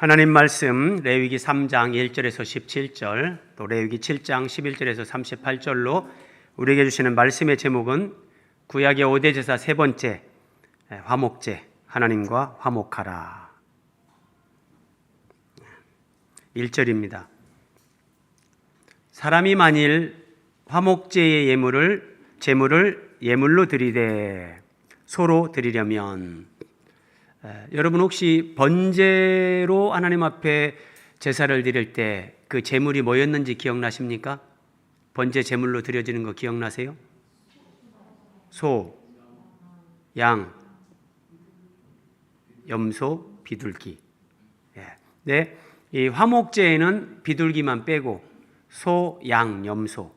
하나님 말씀 레위기 3장 1절에서 17절, 또 레위기 7장 11절에서 38절로 우리에게 주시는 말씀의 제목은 구약의 5대 제사 세 번째, 화목제, 하나님과 화목하라. 1절입니다. 사람이 만일 화목제의 제물을 예물로 드리되 소로 드리려면, 여러분 혹시 번제로 하나님 앞에 제사를 드릴 때 그 제물이 뭐였는지 기억나십니까? 번제 제물로 드려지는 거 기억나세요? 소, 양, 염소, 비둘기. 네, 이 화목제에는 비둘기만 빼고 소, 양, 염소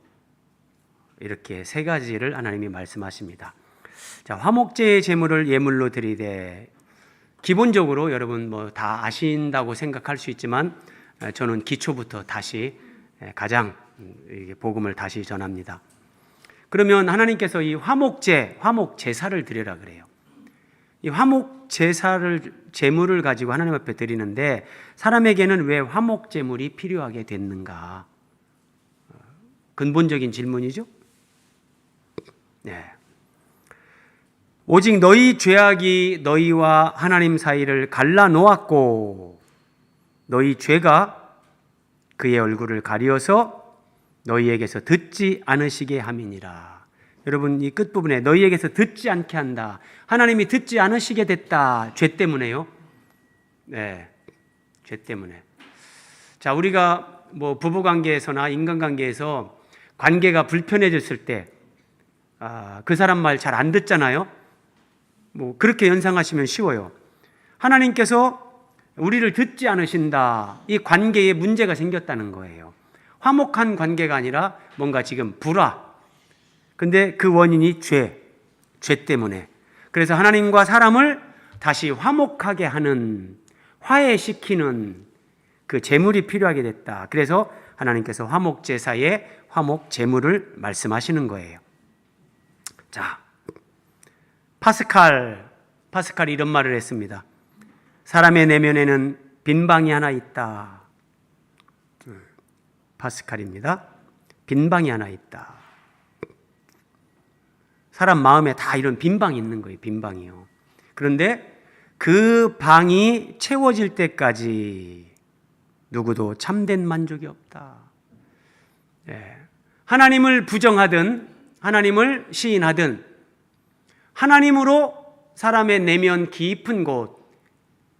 이렇게 세 가지를 하나님이 말씀하십니다. 자, 화목제의 제물을 예물로 드리되, 기본적으로 여러분 뭐 다 아신다고 생각할 수 있지만 저는 기초부터 다시 가장 복음을 다시 전합니다. 그러면 하나님께서 이 화목제, 화목제사를 드리라 그래요. 이 화목제사를 제물을 가지고 하나님 앞에 드리는데 사람에게는 왜 화목제물이 필요하게 됐는가? 근본적인 질문이죠. 네. 오직 너희 죄악이 너희와 하나님 사이를 갈라놓았고 너희 죄가 그의 얼굴을 가리어서 너희에게서 듣지 않으시게 함이니라. 여러분, 이 끝부분에 너희에게서 듣지 않게 한다. 하나님이 듣지 않으시게 됐다. 죄 때문에요. 네, 죄 때문에. 자, 우리가 뭐 부부관계에서나 인간관계에서 관계가 불편해졌을 때 그 사람 말 잘 안 듣잖아요. 뭐 그렇게 연상하시면 쉬워요. 하나님께서 우리를 듣지 않으신다. 이 관계에 문제가 생겼다는 거예요. 화목한 관계가 아니라 뭔가 지금 불화. 근데 그 원인이 죄 때문에. 그래서 하나님과 사람을 다시 화목하게 하는, 화해시키는 그 제물이 필요하게 됐다. 그래서 하나님께서 화목제사에 화목제물을 말씀하시는 거예요. 자, 파스칼이 이런 말을 했습니다. 사람의 내면에는 빈방이 하나 있다. 파스칼입니다. 빈방이 하나 있다. 사람 마음에 다 이런 빈방이 있는 거예요. 빈방이요. 그런데 그 방이 채워질 때까지 누구도 참된 만족이 없다. 하나님을 부정하든 하나님을 시인하든 하나님으로 사람의 내면 깊은 곳,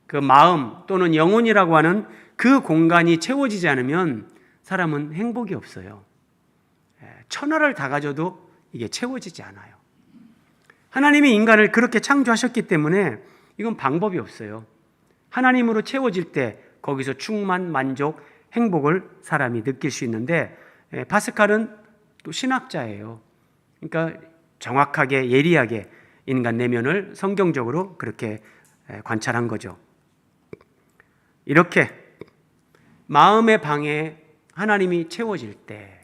그 마음 또는 영혼이라고 하는 그 공간이 채워지지 않으면 사람은 행복이 없어요. 천하를 다 가져도 이게 채워지지 않아요. 하나님이 인간을 그렇게 창조하셨기 때문에 이건 방법이 없어요. 하나님으로 채워질 때 거기서 충만, 만족, 행복을 사람이 느낄 수 있는데, 파스칼은 또 신학자예요. 그러니까 정확하게 예리하게 인간 내면을 성경적으로 그렇게 관찰한 거죠. 이렇게 마음의 방에 하나님이 채워질 때,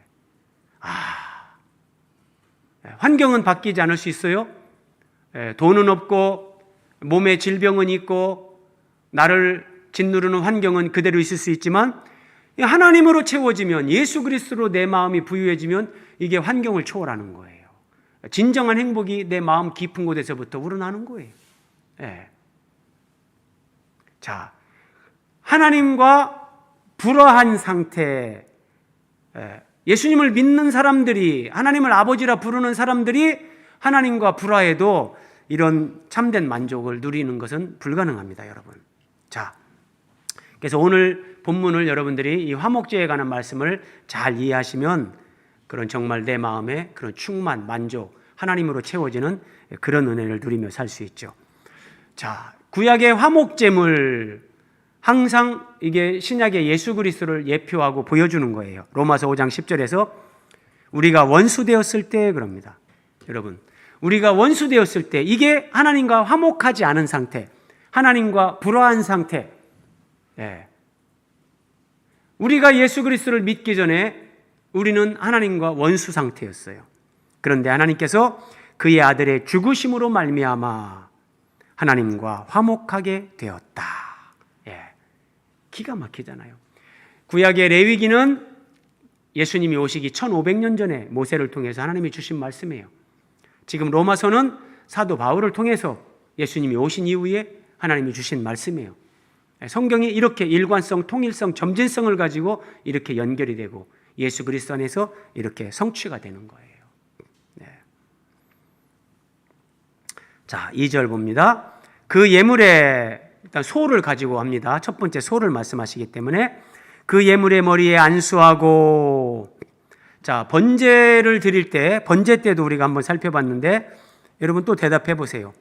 환경은 바뀌지 않을 수 있어요. 돈은 없고 몸에 질병은 있고 나를 짓누르는 환경은 그대로 있을 수 있지만 하나님으로 채워지면, 예수 그리스도로 내 마음이 부유해지면 이게 환경을 초월하는 거예요. 진정한 행복이 내 마음 깊은 곳에서부터 우러나는 거예요. 자, 하나님과 불화한 상태, 예수님을 믿는 사람들이, 하나님을 아버지라 부르는 사람들이 하나님과 불화해도 이런 참된 만족을 누리는 것은 불가능합니다, 여러분. 자, 그래서 오늘 본문을 여러분들이 이 화목제에 관한 말씀을 잘 이해하시면 그런 정말 내 마음에 그런 충만, 만족, 하나님으로 채워지는 그런 은혜를 누리며 살 수 있죠. 자, 구약의 화목제물, 항상 이게 신약의 예수 그리스도를 예표하고 보여주는 거예요. 로마서 5장 10절에서 우리가 원수되었을 때 그럽니다. 여러분, 우리가 원수되었을 때 이게 하나님과 화목하지 않은 상태, 하나님과 불화한 상태. 우리가 예수 그리스도를 믿기 전에 우리는 하나님과 원수 상태였어요. 그런데 하나님께서 그의 아들의 죽으심으로 말미암아 하나님과 화목하게 되었다. 기가 막히잖아요. 구약의 레위기는 예수님이 오시기 1500년 전에 모세를 통해서 하나님이 주신 말씀이에요. 지금 로마서는 사도 바울을 통해서 예수님이 오신 이후에 하나님이 주신 말씀이에요. 성경이 이렇게 일관성, 통일성, 점진성을 가지고 이렇게 연결이 되고 예수 그리스도 안에서 이렇게 성취가 되는 거예요. 네. 자, 2절 봅니다. 그 예물에 일단 소를 가지고 합니다. 첫 번째 소를 말씀하시기 때문에 그 예물의 머리에 안수하고, 자, 번제를 드릴 때, 번제 때도 우리가 한번 살펴봤는데 여러분 또 대답해 보세요.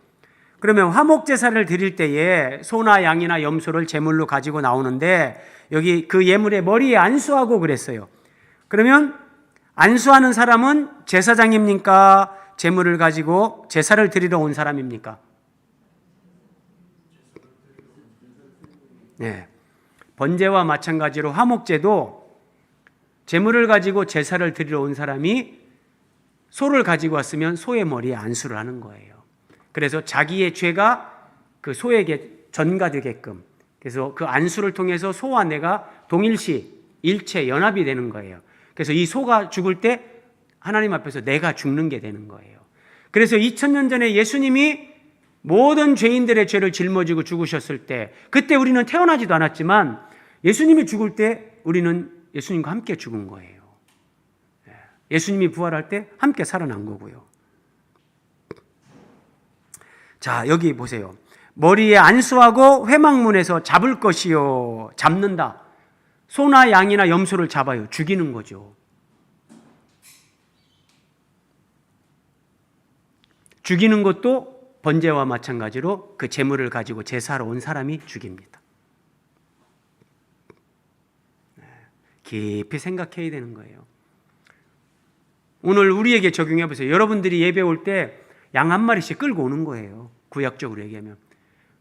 그러면 화목제사를 드릴 때에 소나 양이나 염소를 제물로 가지고 나오는데 여기 그 예물의 머리에 안수하고 그랬어요. 그러면 안수하는 사람은 제사장입니까? 제물을 가지고 제사를 드리러 온 사람입니까? 네. 번제와 마찬가지로 화목제도 제물을 가지고 제사를 드리러 온 사람이 소를 가지고 왔으면 소의 머리에 안수를 하는 거예요. 그래서 자기의 죄가 그 소에게 전가되게끔, 그래서 그 안수를 통해서 소와 내가 동일시 일체 연합이 되는 거예요. 그래서 이 소가 죽을 때 하나님 앞에서 내가 죽는 게 되는 거예요. 그래서 2000년 전에 예수님이 모든 죄인들의 죄를 짊어지고 죽으셨을 때, 그때 우리는 태어나지도 않았지만 예수님이 죽을 때 우리는 예수님과 함께 죽은 거예요. 예수님이 부활할 때 함께 살아난 거고요. 자, 여기 보세요. 머리에 안수하고 회막문에서 잡을 것이요. 잡는다. 소나 양이나 염소를 잡아요. 죽이는 거죠. 죽이는 것도 번제와 마찬가지로 그 제물을 가지고 제사하러 온 사람이 죽입니다. 깊이 생각해야 되는 거예요. 오늘 우리에게 적용해 보세요. 여러분들이 예배 올 때 양 한 마리씩 끌고 오는 거예요. 구약적으로 얘기하면.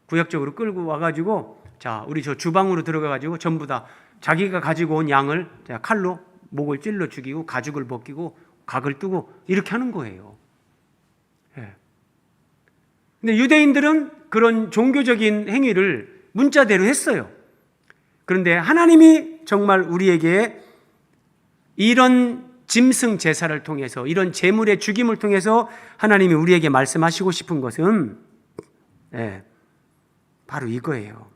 구약적으로 끌고 와가지고, 자, 우리 저 주방으로 들어가가지고 전부 다 자기가 가지고 온 양을 칼로 목을 찔러 죽이고 가죽을 벗기고 각을 뜨고 이렇게 하는 거예요. 예. 근데 유대인들은 그런 종교적인 행위를 문자대로 했어요. 그런데 하나님이 정말 우리에게 이런 짐승 제사를 통해서, 이런 제물의 죽임을 통해서 하나님이 우리에게 말씀하시고 싶은 것은 바로 이거예요.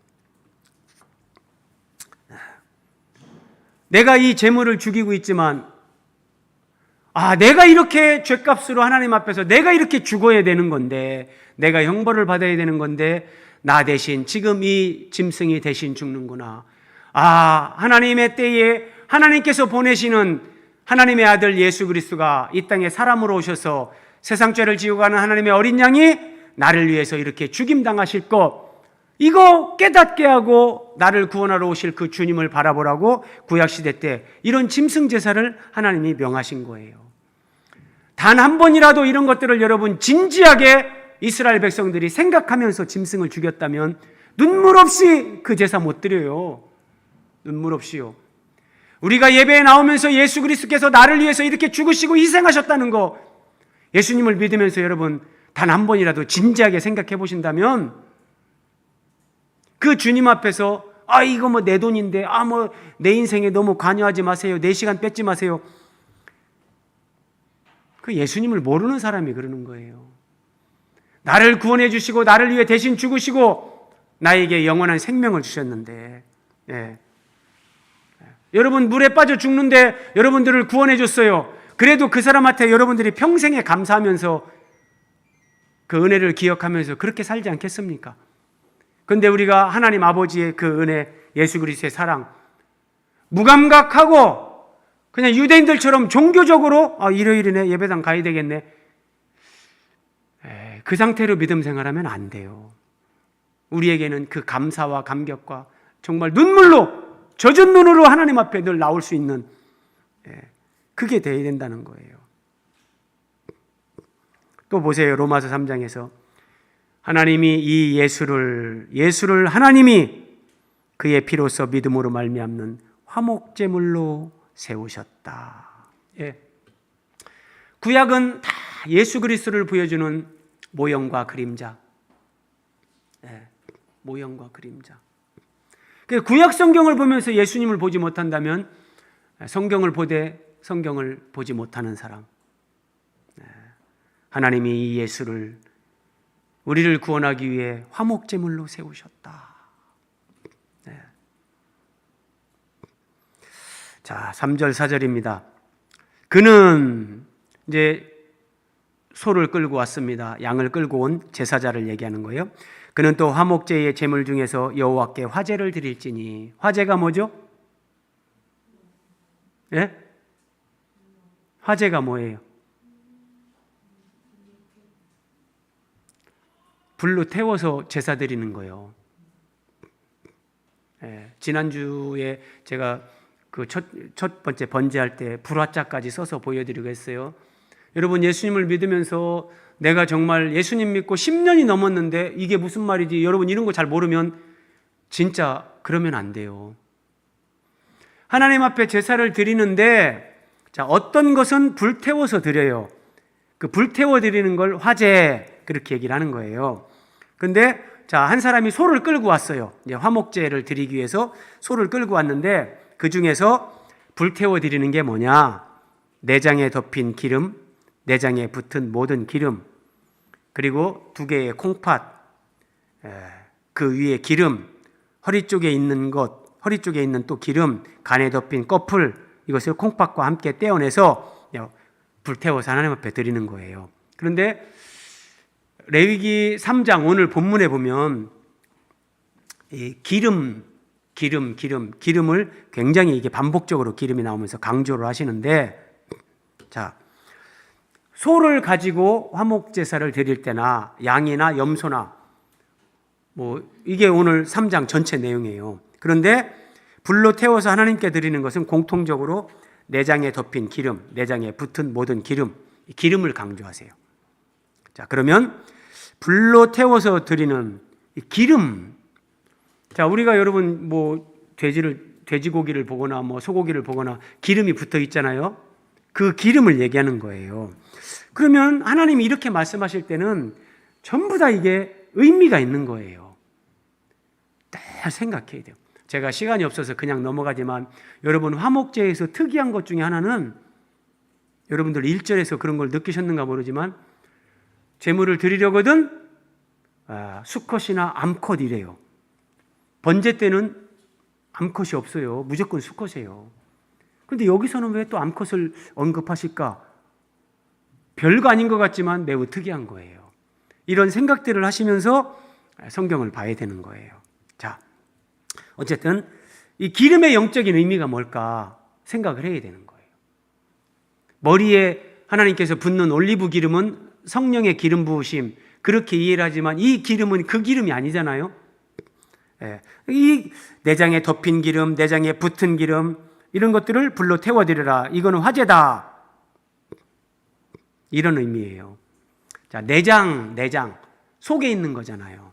내가 이 제물을 죽이고 있지만, 내가 이렇게 죄값으로 하나님 앞에서 내가 이렇게 죽어야 되는 건데, 내가 형벌을 받아야 되는 건데, 나 대신 지금 이 짐승이 대신 죽는구나. 하나님의 때에 하나님께서 보내시는 하나님의 아들 예수 그리스도가 이 땅에 사람으로 오셔서 세상 죄를 지고 가는 하나님의 어린 양이 나를 위해서 이렇게 죽임당하실 것, 이거 깨닫게 하고 나를 구원하러 오실 그 주님을 바라보라고 구약시대 때 이런 짐승 제사를 하나님이 명하신 거예요. 단 한 번이라도 이런 것들을 여러분 진지하게 이스라엘 백성들이 생각하면서 짐승을 죽였다면 눈물 없이 그 제사 못 드려요. 눈물 없이요. 우리가 예배에 나오면서 예수 그리스도께서 나를 위해서 이렇게 죽으시고 희생하셨다는 거, 예수님을 믿으면서 여러분 단 한 번이라도 진지하게 생각해 보신다면 그 주님 앞에서 이거 뭐 내 돈인데 뭐 내 인생에 너무 관여하지 마세요. 내 시간 뺏지 마세요. 그 예수님을 모르는 사람이 그러는 거예요. 나를 구원해 주시고 나를 위해 대신 죽으시고 나에게 영원한 생명을 주셨는데, 여러분 물에 빠져 죽는데 여러분들을 구원해 줬어요. 그래도 그 사람한테 여러분들이 평생에 감사하면서 그 은혜를 기억하면서 그렇게 살지 않겠습니까? 그런데 우리가 하나님 아버지의 그 은혜, 예수 그리스도의 사랑 무감각하고 그냥 유대인들처럼 종교적으로 일요일이네, 예배당 가야 되겠네, 그 상태로 믿음 생활하면 안 돼요. 우리에게는 그 감사와 감격과 정말 눈물로, 젖은 눈으로 하나님 앞에 늘 나올 수 있는, 그게 돼야 된다는 거예요. 또 보세요. 로마서 3장에서 하나님이 이 예수를 하나님이 그의 피로써 믿음으로 말미암는 화목제물로 세우셨다. 구약은 다 예수 그리스도를 보여주는 모형과 그림자. 모형과 그림자. 구약 성경을 보면서 예수님을 보지 못한다면 성경을 보되 성경을 보지 못하는 사람. 하나님이 이 예수를 우리를 구원하기 위해 화목제물로 세우셨다. 자, 3절 4절입니다. 그는 이제 소를 끌고 왔습니다. 양을 끌고 온 제사자를 얘기하는 거예요. 그는 또 화목제의 제물 중에서 여호와께 화제를 드릴지니, 화제가 뭐죠? 예? 화제가 뭐예요? 불로 태워서 제사 드리는 거예요. 예, 지난주에 제가 그 첫 번째 번제할 때 불화자까지 써서 보여드리고 했어요. 여러분, 예수님을 믿으면서 내가 정말 예수님 믿고 10년이 넘었는데 이게 무슨 말이지? 여러분, 이런 거 잘 모르면 진짜 그러면 안 돼요. 하나님 앞에 제사를 드리는데, 자, 어떤 것은 불태워서 드려요. 그 불태워 드리는 걸 화제, 그렇게 얘기를 하는 거예요. 근데 자, 한 사람이 소를 끌고 왔어요. 이제 화목제를 드리기 위해서 소를 끌고 왔는데, 그 중에서 불태워 드리는 게 뭐냐? 내장에 덮인 기름, 내장에 붙은 모든 기름, 그리고 2개의 콩팥, 그 위에 기름, 허리 쪽에 있는 것, 허리 쪽에 있는 또 기름, 간에 덮인 꺼풀, 이것을 콩팥과 함께 떼어내서 불태워서 하나님 앞에 드리는 거예요. 그런데 레위기 3장 오늘 본문에 보면 이 기름을 굉장히 이게 반복적으로 기름이 나오면서 강조를 하시는데, 자, 소를 가지고 화목제사를 드릴 때나 양이나 염소나 이게 오늘 3장 전체 내용이에요. 그런데 불로 태워서 하나님께 드리는 것은 공통적으로 내장에 덮인 기름, 내장에 붙은 모든 기름을 강조하세요. 자, 그러면 불로 태워서 드리는 이 기름. 자, 우리가 여러분 돼지고기를 보거나 소고기를 보거나 기름이 붙어 있잖아요. 그 기름을 얘기하는 거예요. 그러면 하나님이 이렇게 말씀하실 때는 전부 다 이게 의미가 있는 거예요. 잘 생각해야 돼요. 제가 시간이 없어서 그냥 넘어가지만, 여러분, 화목제에서 특이한 것 중에 하나는, 여러분들 1절에서 그런 걸 느끼셨는가 모르지만, 제물을 드리려거든 수컷이나 암컷이래요. 번제 때는 암컷이 없어요. 무조건 수컷이에요. 그런데 여기서는 왜 또 암컷을 언급하실까? 별거 아닌 것 같지만 매우 특이한 거예요. 이런 생각들을 하시면서 성경을 봐야 되는 거예요. 자, 어쨌든 이 기름의 영적인 의미가 뭘까 생각을 해야 되는 거예요. 머리에 하나님께서 붓는 올리브 기름은 성령의 기름 부으심, 그렇게 이해를 하지만 이 기름은 그 기름이 아니잖아요. 이 내장에 덮인 기름, 내장에 붙은 기름, 이런 것들을 불로 태워드리라. 이거는 화제다. 이런 의미예요. 자, 내장 속에 있는 거잖아요.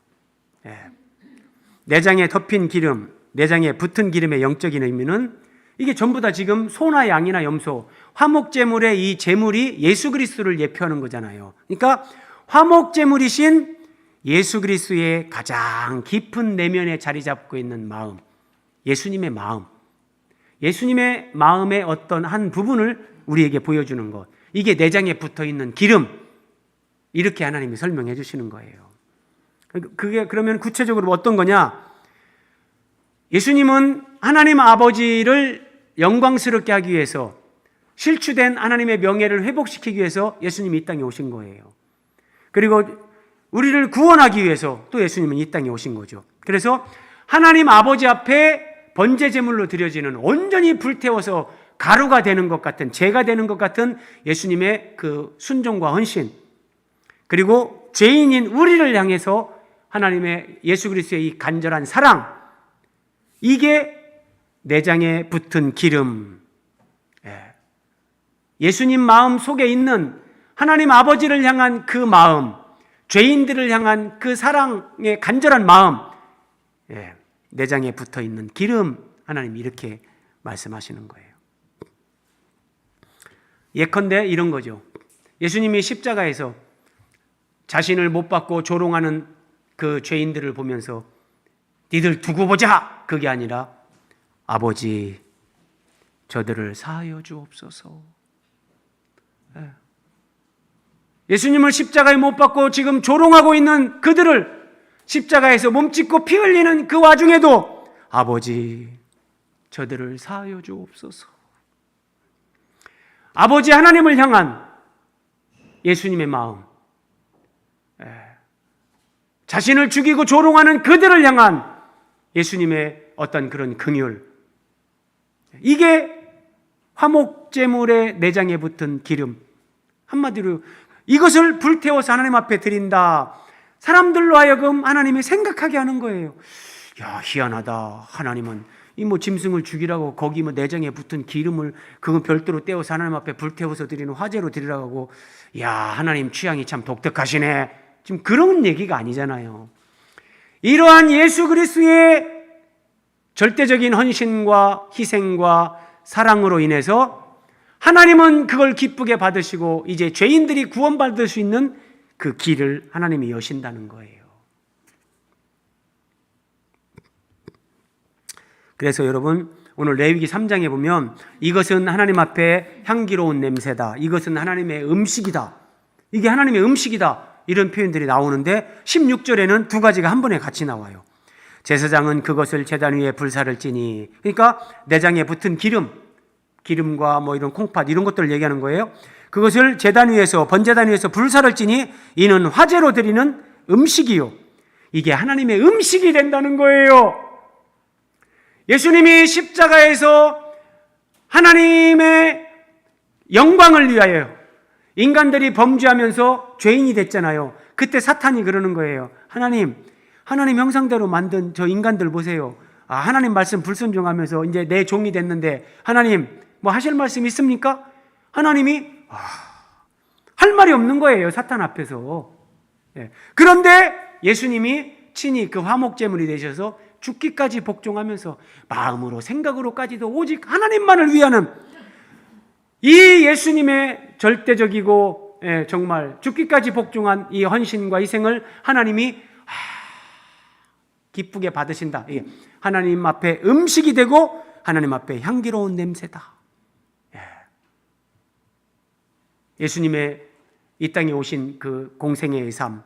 내장에 덮인 기름, 내장에 붙은 기름의 영적인 의미는 이게 전부 다 지금 소나 양이나 염소, 화목제물의 이 제물이 예수 그리스도를 예표하는 거잖아요. 그러니까 화목제물이신 예수 그리스도의 가장 깊은 내면에 자리 잡고 있는 마음, 예수님의 마음, 예수님의 마음의 어떤 한 부분을 우리에게 보여주는 것, 이게 내장에 붙어있는 기름, 이렇게 하나님이 설명해 주시는 거예요. 그게 그러면 구체적으로 어떤 거냐? 예수님은 하나님 아버지를 영광스럽게 하기 위해서, 실추된 하나님의 명예를 회복시키기 위해서 예수님이 이 땅에 오신 거예요. 그리고 우리를 구원하기 위해서 또 예수님은 이 땅에 오신 거죠. 그래서 하나님 아버지 앞에 번제 제물로 드려지는, 온전히 불태워서 가루가 되는 것 같은, 재가 되는 것 같은 예수님의 그 순종과 헌신, 그리고 죄인인 우리를 향해서 하나님의 예수 그리스도의 이 간절한 사랑, 이게 내장에 붙은 기름, 예수님 마음 속에 있는 하나님 아버지를 향한 그 마음, 죄인들을 향한 그 사랑의 간절한 마음, 내장에 붙어 있는 기름, 하나님이 이렇게 말씀하시는 거예요. 예컨대 이런 거죠. 예수님이 십자가에서 자신을 못 박고 조롱하는 그 죄인들을 보면서 니들 두고 보자. 그게 아니라 아버지 저들을 사하여 주옵소서. 예수님을 십자가에 못 박고 지금 조롱하고 있는 그들을 십자가에서 몸짓고 피 흘리는 그 와중에도 아버지 저들을 사하여 주옵소서. 아버지 하나님을 향한 예수님의 마음, 자신을 죽이고 조롱하는 그들을 향한 예수님의 어떤 그런 긍휼, 이게 화목제물의 내장에 붙은 기름, 한마디로 이것을 불태워서 하나님 앞에 드린다. 사람들로 하여금 하나님이 생각하게 하는 거예요. 야, 희한하다. 하나님은 이 짐승을 죽이라고 거기 내장에 붙은 기름을 그건 별도로 떼어서 하나님 앞에 불태워서 드리는 화제로 드리라고 하고, 야, 하나님 취향이 참 독특하시네. 지금 그런 얘기가 아니잖아요. 이러한 예수 그리스도의 절대적인 헌신과 희생과 사랑으로 인해서 하나님은 그걸 기쁘게 받으시고 이제 죄인들이 구원받을 수 있는 그 길을 하나님이 여신다는 거예요. 그래서 여러분, 오늘 레위기 3장에 보면 이것은 하나님 앞에 향기로운 냄새다. 이것은 하나님의 음식이다. 이게 하나님의 음식이다. 이런 표현들이 나오는데 16절에는 두 가지가 한 번에 같이 나와요. 제사장은 그것을 제단 위에 불사를 찌니, 그러니까 내장에 붙은 기름과 이런 콩팥 이런 것들을 얘기하는 거예요. 그것을 제단 위에서 번제단 위에서 불사를 찌니 이는 화제로 드리는 음식이요. 이게 하나님의 음식이 된다는 거예요. 예수님이 십자가에서 하나님의 영광을 위하여 인간들이 범죄하면서 죄인이 됐잖아요. 그때 사탄이 그러는 거예요. 하나님 형상대로 만든 저 인간들 보세요. 하나님 말씀 불순종하면서 이제 내 종이 됐는데 하나님 하실 말씀 있습니까? 하나님이 할 말이 없는 거예요. 사탄 앞에서. 그런데 예수님이 친히 그 화목제물이 되셔서 죽기까지 복종하면서 마음으로 생각으로까지도 오직 하나님만을 위하는 이 예수님의 절대적이고 정말 죽기까지 복종한 이 헌신과 희생을 하나님이 기쁘게 받으신다. 하나님 앞에 음식이 되고 하나님 앞에 향기로운 냄새다. 예수님의 이 땅에 오신 그 공생애의 삶,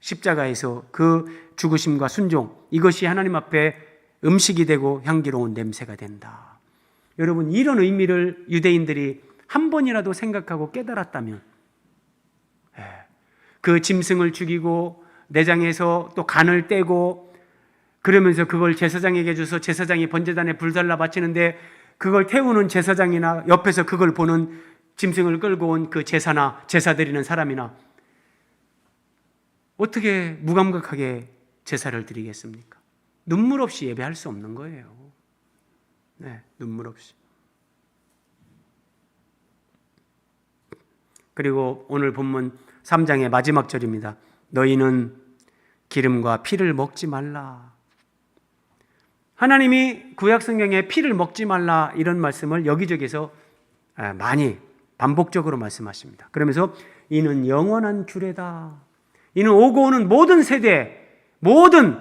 십자가에서 그 죽으심과 순종, 이것이 하나님 앞에 음식이 되고 향기로운 냄새가 된다. 여러분, 이런 의미를 유대인들이 한 번이라도 생각하고 깨달았다면 그 짐승을 죽이고 내장에서 또 간을 떼고 그러면서 그걸 제사장에게 줘서 제사장이 번제단에 불살라 바치는데 그걸 태우는 제사장이나 옆에서 그걸 보는 짐승을 끌고 온 그 제사나 제사 드리는 사람이나 어떻게 무감각하게 제사를 드리겠습니까? 눈물 없이 예배할 수 없는 거예요. 눈물 없이. 그리고 오늘 본문 3장의 마지막 절입니다. 너희는 기름과 피를 먹지 말라. 하나님이 구약성경에 피를 먹지 말라 이런 말씀을 여기저기서 많이 반복적으로 말씀하십니다. 그러면서 이는 영원한 규례다. 이는 오고 오는 모든 세대, 모든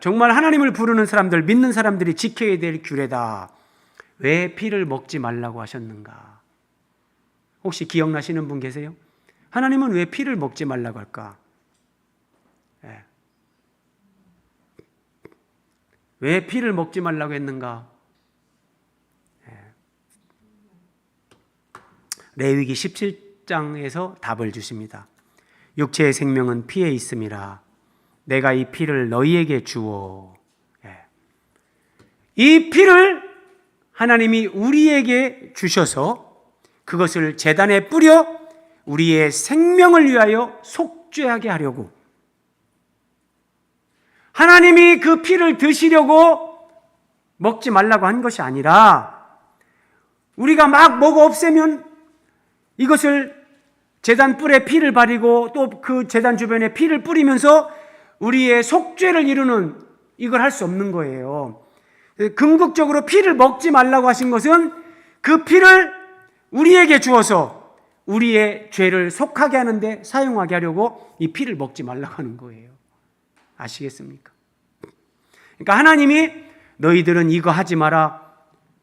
정말 하나님을 부르는 사람들, 믿는 사람들이 지켜야 될 규례다. 왜 피를 먹지 말라고 하셨는가? 혹시 기억나시는 분 계세요? 하나님은 왜 피를 먹지 말라고 할까? 왜 피를 먹지 말라고 했는가? 레위기 17장에서 답을 주십니다. 육체의 생명은 피에 있음이라 내가 이 피를 너희에게 주어. 이 피를 하나님이 우리에게 주셔서 그것을 제단에 뿌려 우리의 생명을 위하여 속죄하게 하려고, 하나님이 그 피를 드시려고 먹지 말라고 한 것이 아니라 우리가 막 먹어 없애면 이것을 제단 뿔에 피를 바르고 또 그 제단 주변에 피를 뿌리면서 우리의 속죄를 이루는 이걸 할 수 없는 거예요. 궁극적으로 피를 먹지 말라고 하신 것은 그 피를 우리에게 주어서 우리의 죄를 속하게 하는데 사용하게 하려고 이 피를 먹지 말라고 하는 거예요. 아시겠습니까? 그러니까 하나님이 너희들은 이거 하지 마라,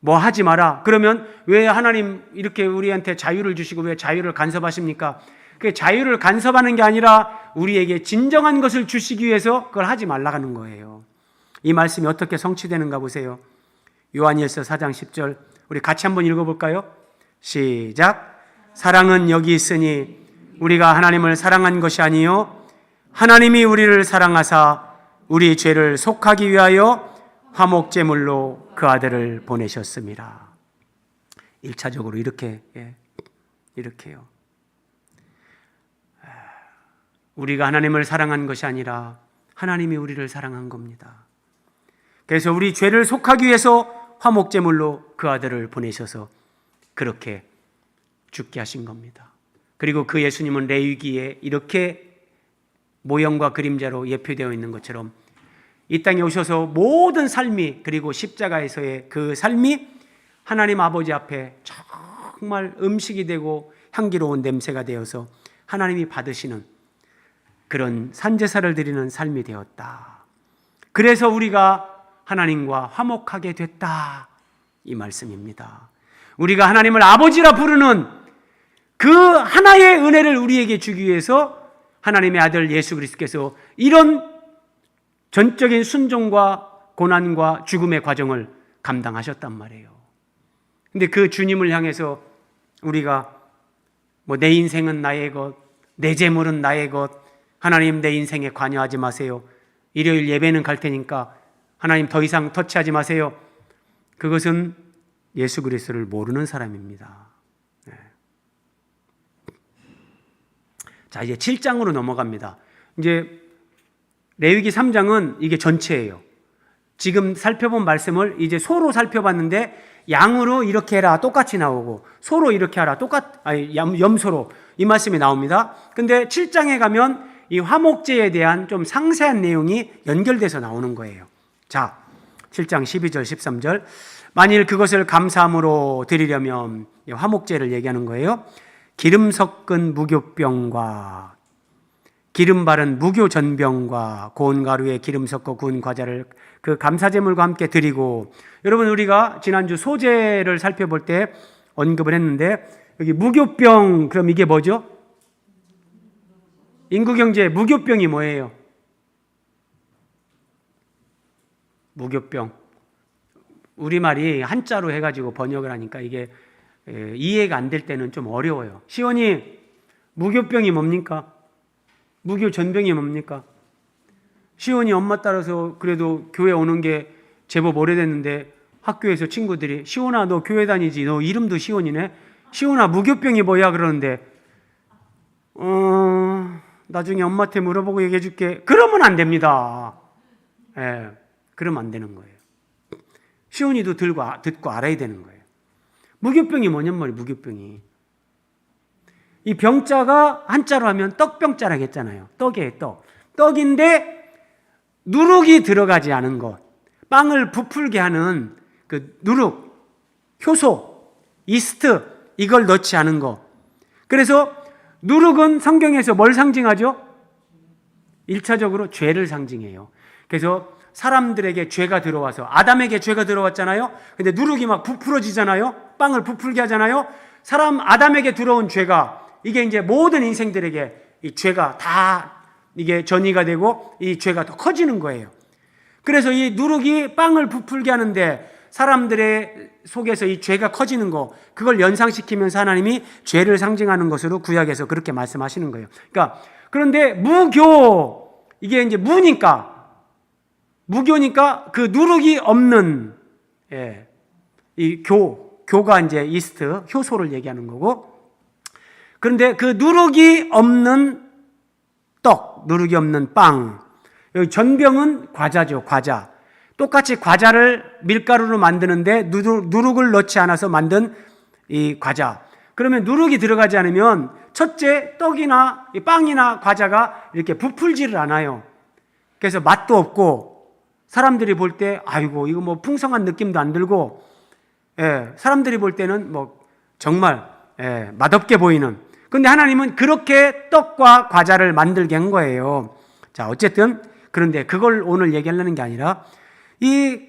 뭐 하지 마라. 그러면 왜 하나님 이렇게 우리한테 자유를 주시고 왜 자유를 간섭하십니까? 그 자유를 간섭하는 게 아니라 우리에게 진정한 것을 주시기 위해서 그걸 하지 말라는 거예요. 이 말씀이 어떻게 성취되는가 보세요. 요한일서 4장 10절 우리 같이 한번 읽어볼까요? 시작. 사랑은 여기 있으니 우리가 하나님을 사랑한 것이 아니요 하나님이 우리를 사랑하사 우리 죄를 속하기 위하여 화목제물로 그 아들을 보내셨습니다. 1차적으로 이렇게요. 우리가 하나님을 사랑한 것이 아니라 하나님이 우리를 사랑한 겁니다. 그래서 우리 죄를 속하기 위해서 화목제물로 그 아들을 보내셔서 그렇게 죽게 하신 겁니다. 그리고 그 예수님은 레위기에 이렇게 모형과 그림자로 예표되어 있는 것처럼 이 땅에 오셔서 모든 삶이 그리고 십자가에서의 그 삶이 하나님 아버지 앞에 정말 음식이 되고 향기로운 냄새가 되어서 하나님이 받으시는 그런 산제사를 드리는 삶이 되었다. 그래서 우리가 하나님과 화목하게 됐다. 이 말씀입니다. 우리가 하나님을 아버지라 부르는 그 하나의 은혜를 우리에게 주기 위해서 하나님의 아들 예수 그리스도께서 이런 전적인 순종과 고난과 죽음의 과정을 감당하셨단 말이에요. 근데 그 주님을 향해서 우리가 내 인생은 나의 것, 내 재물은 나의 것, 하나님 내 인생에 관여하지 마세요. 일요일 예배는 갈 테니까 하나님 더 이상 터치하지 마세요. 그것은 예수 그리스도를 모르는 사람입니다. 네. 자, 이제 7장으로 넘어갑니다. 이제 레위기 3장은 이게 전체예요. 지금 살펴본 말씀을 이제 소로 살펴봤는데 양으로 이렇게 해라 똑같이 나오고 소로 이렇게 하라 염소로 이 말씀이 나옵니다. 근데 7장에 가면 이 화목제에 대한 좀 상세한 내용이 연결돼서 나오는 거예요. 자, 7장 12절 13절 만일 그것을 감사함으로 드리려면 화목제를 얘기하는 거예요. 기름 섞은 무교병과 기름 바른 무교전병과 고운 가루에 기름 섞어 구운 과자를 그 감사제물과 함께 드리고, 여러분 우리가 지난주 소제를 살펴볼 때 언급을 했는데 여기 무교병, 그럼 이게 뭐죠? 인구경제 무교병이 뭐예요? 무교병. 우리말이 한자로 해가지고 번역을 하니까 이게 이해가 안 될 때는 좀 어려워요. 시원이 무교병이 뭡니까? 무교전병이 뭡니까? 시온이 엄마 따라서 그래도 교회 오는 게 제법 오래됐는데 학교에서 친구들이 시온아 너 교회 다니지? 너 이름도 시온이네? 시온아 무교병이 뭐야? 그러는데 나중에 엄마한테 물어보고 얘기해 줄게. 그러면 안 됩니다. 그러면 안 되는 거예요. 시온이도 듣고 알아야 되는 거예요. 무교병이 뭐냔 말이에요. 무교병이. 이 병자가 한자로 하면 떡병자라고 했잖아요. 떡이에요, 떡. 떡인데 누룩이 들어가지 않은 것, 빵을 부풀게 하는 그 누룩, 효소, 이스트 이걸 넣지 않은 것. 그래서 누룩은 성경에서 뭘 상징하죠? 1차적으로 죄를 상징해요. 그래서 사람들에게 죄가 들어와서 아담에게 죄가 들어왔잖아요. 근데 누룩이 막 부풀어지잖아요. 빵을 부풀게 하잖아요. 사람 아담에게 들어온 죄가 이게 이제 모든 인생들에게 이 죄가 다 이게 전이가 되고 이 죄가 더 커지는 거예요. 그래서 이 누룩이 빵을 부풀게 하는데 사람들의 속에서 이 죄가 커지는 거, 그걸 연상시키면서 하나님이 죄를 상징하는 것으로 구약에서 그렇게 말씀하시는 거예요. 그러니까 그런데 무교, 이게 이제 무교니까 그 누룩이 없는 이 교가 이제 이스트, 효소를 얘기하는 거고, 그런데 그 누룩이 없는 떡, 누룩이 없는 빵, 여기 전병은 과자죠, 과자. 똑같이 과자를 밀가루로 만드는데 누룩을 넣지 않아서 만든 이 과자. 그러면 누룩이 들어가지 않으면 첫째 떡이나 빵이나 과자가 이렇게 부풀지를 않아요. 그래서 맛도 없고 사람들이 볼 때 아이고 이거 뭐 풍성한 느낌도 안 들고, 사람들이 볼 때는 뭐 정말 맛없게 보이는. 근데 하나님은 그렇게 떡과 과자를 만들게 한 거예요. 자, 어쨌든 그런데 그걸 오늘 얘기하려는 게 아니라 이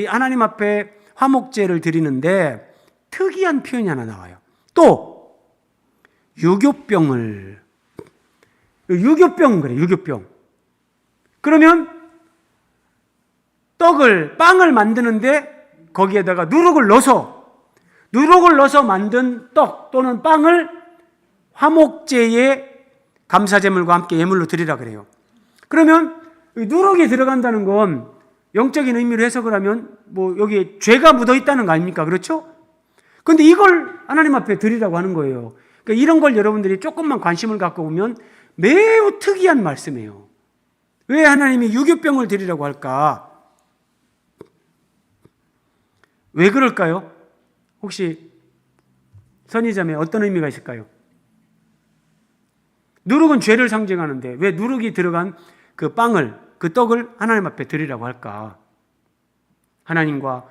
하나님 앞에 화목제를 드리는데 특이한 표현이 하나 나와요. 또 유교병을, 유교병 그래, 유교병. 그러면 빵을 만드는데 거기에다가 누룩을 넣어서 만든 떡 또는 빵을 화목제의 감사제물과 함께 예물로 드리라 그래요. 그러면 누룩이 들어간다는 건 영적인 의미로 해석을 하면 뭐 여기에 죄가 묻어 있다는 거 아닙니까? 그렇죠? 근데 이걸 하나님 앞에 드리라고 하는 거예요. 그러니까 이런 걸 여러분들이 조금만 관심을 갖고 보면 매우 특이한 말씀이에요. 왜 하나님이 유교병을 드리라고 할까? 왜 그럴까요? 혹시 선의자매 어떤 의미가 있을까요? 누룩은 죄를 상징하는데 왜 누룩이 들어간 그 빵을, 그 떡을 하나님 앞에 드리라고 할까? 하나님과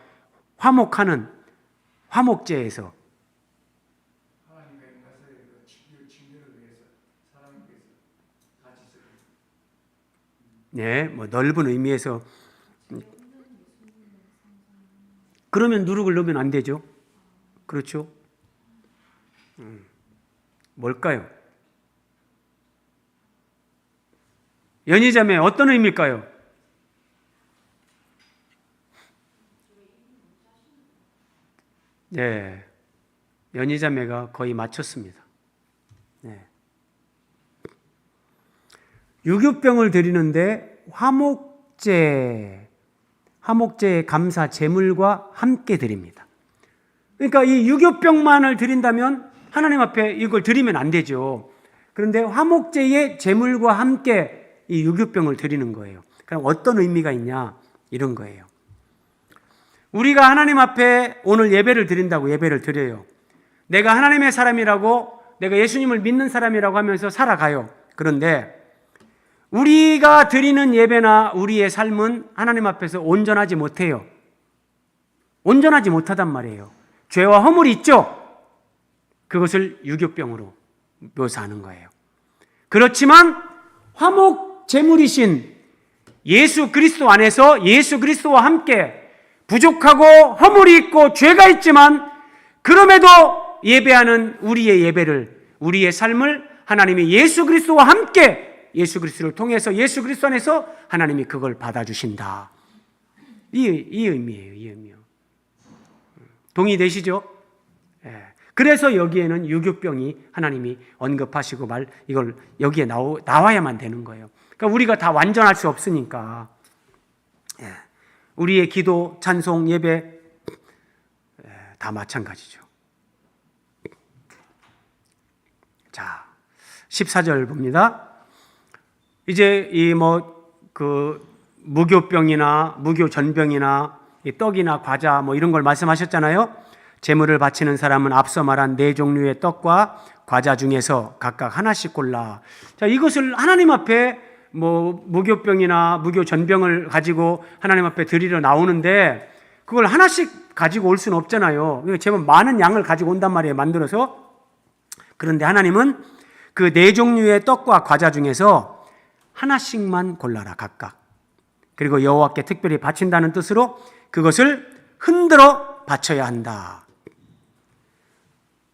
화목하는 화목제에서 네, 뭐 넓은 의미에서 그러면 누룩을 넣으면 안 되죠. 그렇죠? 뭘까요? 연희자매 어떤 의미일까요? 네, 연희자매가 거의 맞췄습니다. 네. 유교병을 드리는데 화목제의 감사 제물과 함께 드립니다. 그러니까 이 유교병만을 드린다면 하나님 앞에 이걸 드리면 안 되죠. 그런데 화목제의 제물과 함께 이 유교병을 드리는 거예요. 그럼 어떤 의미가 있냐? 이런 거예요. 우리가 하나님 앞에 오늘 예배를 드린다고 예배를 드려요. 내가 하나님의 사람이라고, 내가 예수님을 믿는 사람이라고 하면서 살아가요. 그런데 우리가 드리는 예배나 우리의 삶은 하나님 앞에서 온전하지 못해요. 온전하지 못하단 말이에요. 죄와 허물이 있죠. 그것을 유교병으로 묘사하는 거예요. 그렇지만 화목 제물이신 예수 그리스도 안에서 예수 그리스도와 함께 부족하고 허물이 있고 죄가 있지만 그럼에도 예배하는 우리의 예배를, 우리의 삶을 하나님이 예수 그리스도와 함께 예수 그리스도를 통해서 예수 그리스도 안에서 하나님이 그걸 받아주신다. 이 의미예요. 이 의미요. 동의되시죠? 예. 그래서 여기에는 유교병이 하나님이 언급하시고 이걸 여기에 나와야만 되는 거예요. 그러니까 우리가 다 완전할 수 없으니까. 예. 우리의 기도, 찬송, 예배 다 마찬가지죠. 자, 14절 봅니다. 이제 무교병이나 무교전병이나 떡이나 과자 이런 걸 말씀하셨잖아요. 제물을 바치는 사람은 앞서 말한 네 종류의 떡과 과자 중에서 각각 하나씩 골라. 자, 이것을 하나님 앞에 무교병이나 무교전병을 가지고 하나님 앞에 드리러 나오는데 그걸 하나씩 가지고 올 수는 없잖아요. 제법 많은 양을 가지고 온단 말이에요. 만들어서. 그런데 하나님은 그 네 종류의 떡과 과자 중에서 하나씩만 골라라 각각. 그리고 여호와께 특별히 바친다는 뜻으로 그것을 흔들어 바쳐야 한다.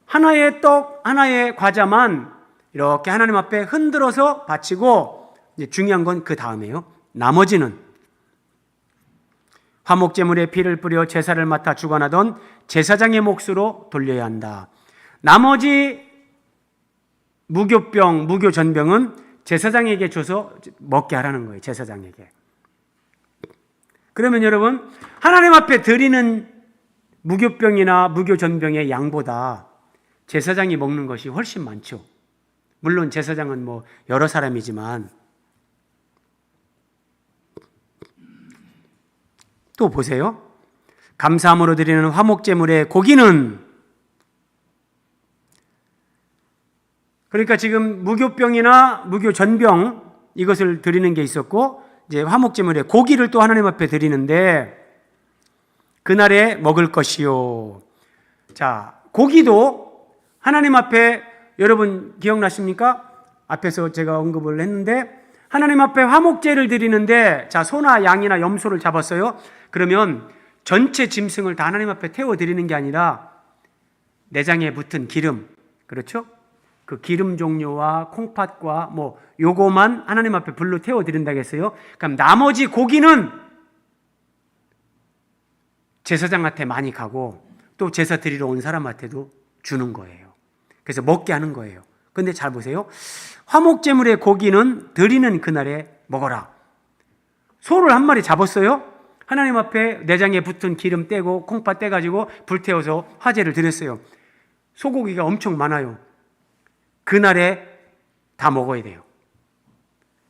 하나의 떡, 하나의 과자만 이렇게 하나님 앞에 흔들어서 바치고, 이제 중요한 건 그 다음에요. 나머지는 화목제물에 피를 뿌려 제사를 맡아 주관하던 제사장의 몫으로 돌려야 한다. 나머지 무교병, 무교전병은 제사장에게 줘서 먹게 하라는 거예요. 제사장에게. 그러면 여러분, 하나님 앞에 드리는 무교병이나 무교전병의 양보다 제사장이 먹는 것이 훨씬 많죠. 물론 제사장은 여러 사람이지만. 또 보세요. 감사함으로 드리는 화목제물의 고기는, 그러니까 지금 무교병이나 무교전병 이것을 드리는 게 있었고, 이제 화목제물의 고기를 또 하나님 앞에 드리는데 그날에 먹을 것이요. 자, 고기도 하나님 앞에, 여러분 기억나십니까? 앞에서 제가 언급을 했는데 하나님 앞에 화목제를 드리는데, 자, 소나 양이나 염소를 잡았어요. 그러면 전체 짐승을 다 하나님 앞에 태워 드리는 게 아니라 내장에 붙은 기름, 그렇죠? 그 기름 종류와 콩팥과 뭐 요거만 하나님 앞에 불로 태워 드린다고 했어요. 그럼 나머지 고기는 제사장한테 많이 가고 또 제사 드리러 온 사람한테도 주는 거예요. 그래서 먹게 하는 거예요. 근데 잘 보세요. 화목제물의 고기는 드리는 그날에 먹어라. 소를 한 마리 잡았어요. 하나님 앞에 내장에 붙은 기름 떼고 콩팥 떼가지고 불태워서 화제를 드렸어요. 소고기가 엄청 많아요. 그날에 다 먹어야 돼요.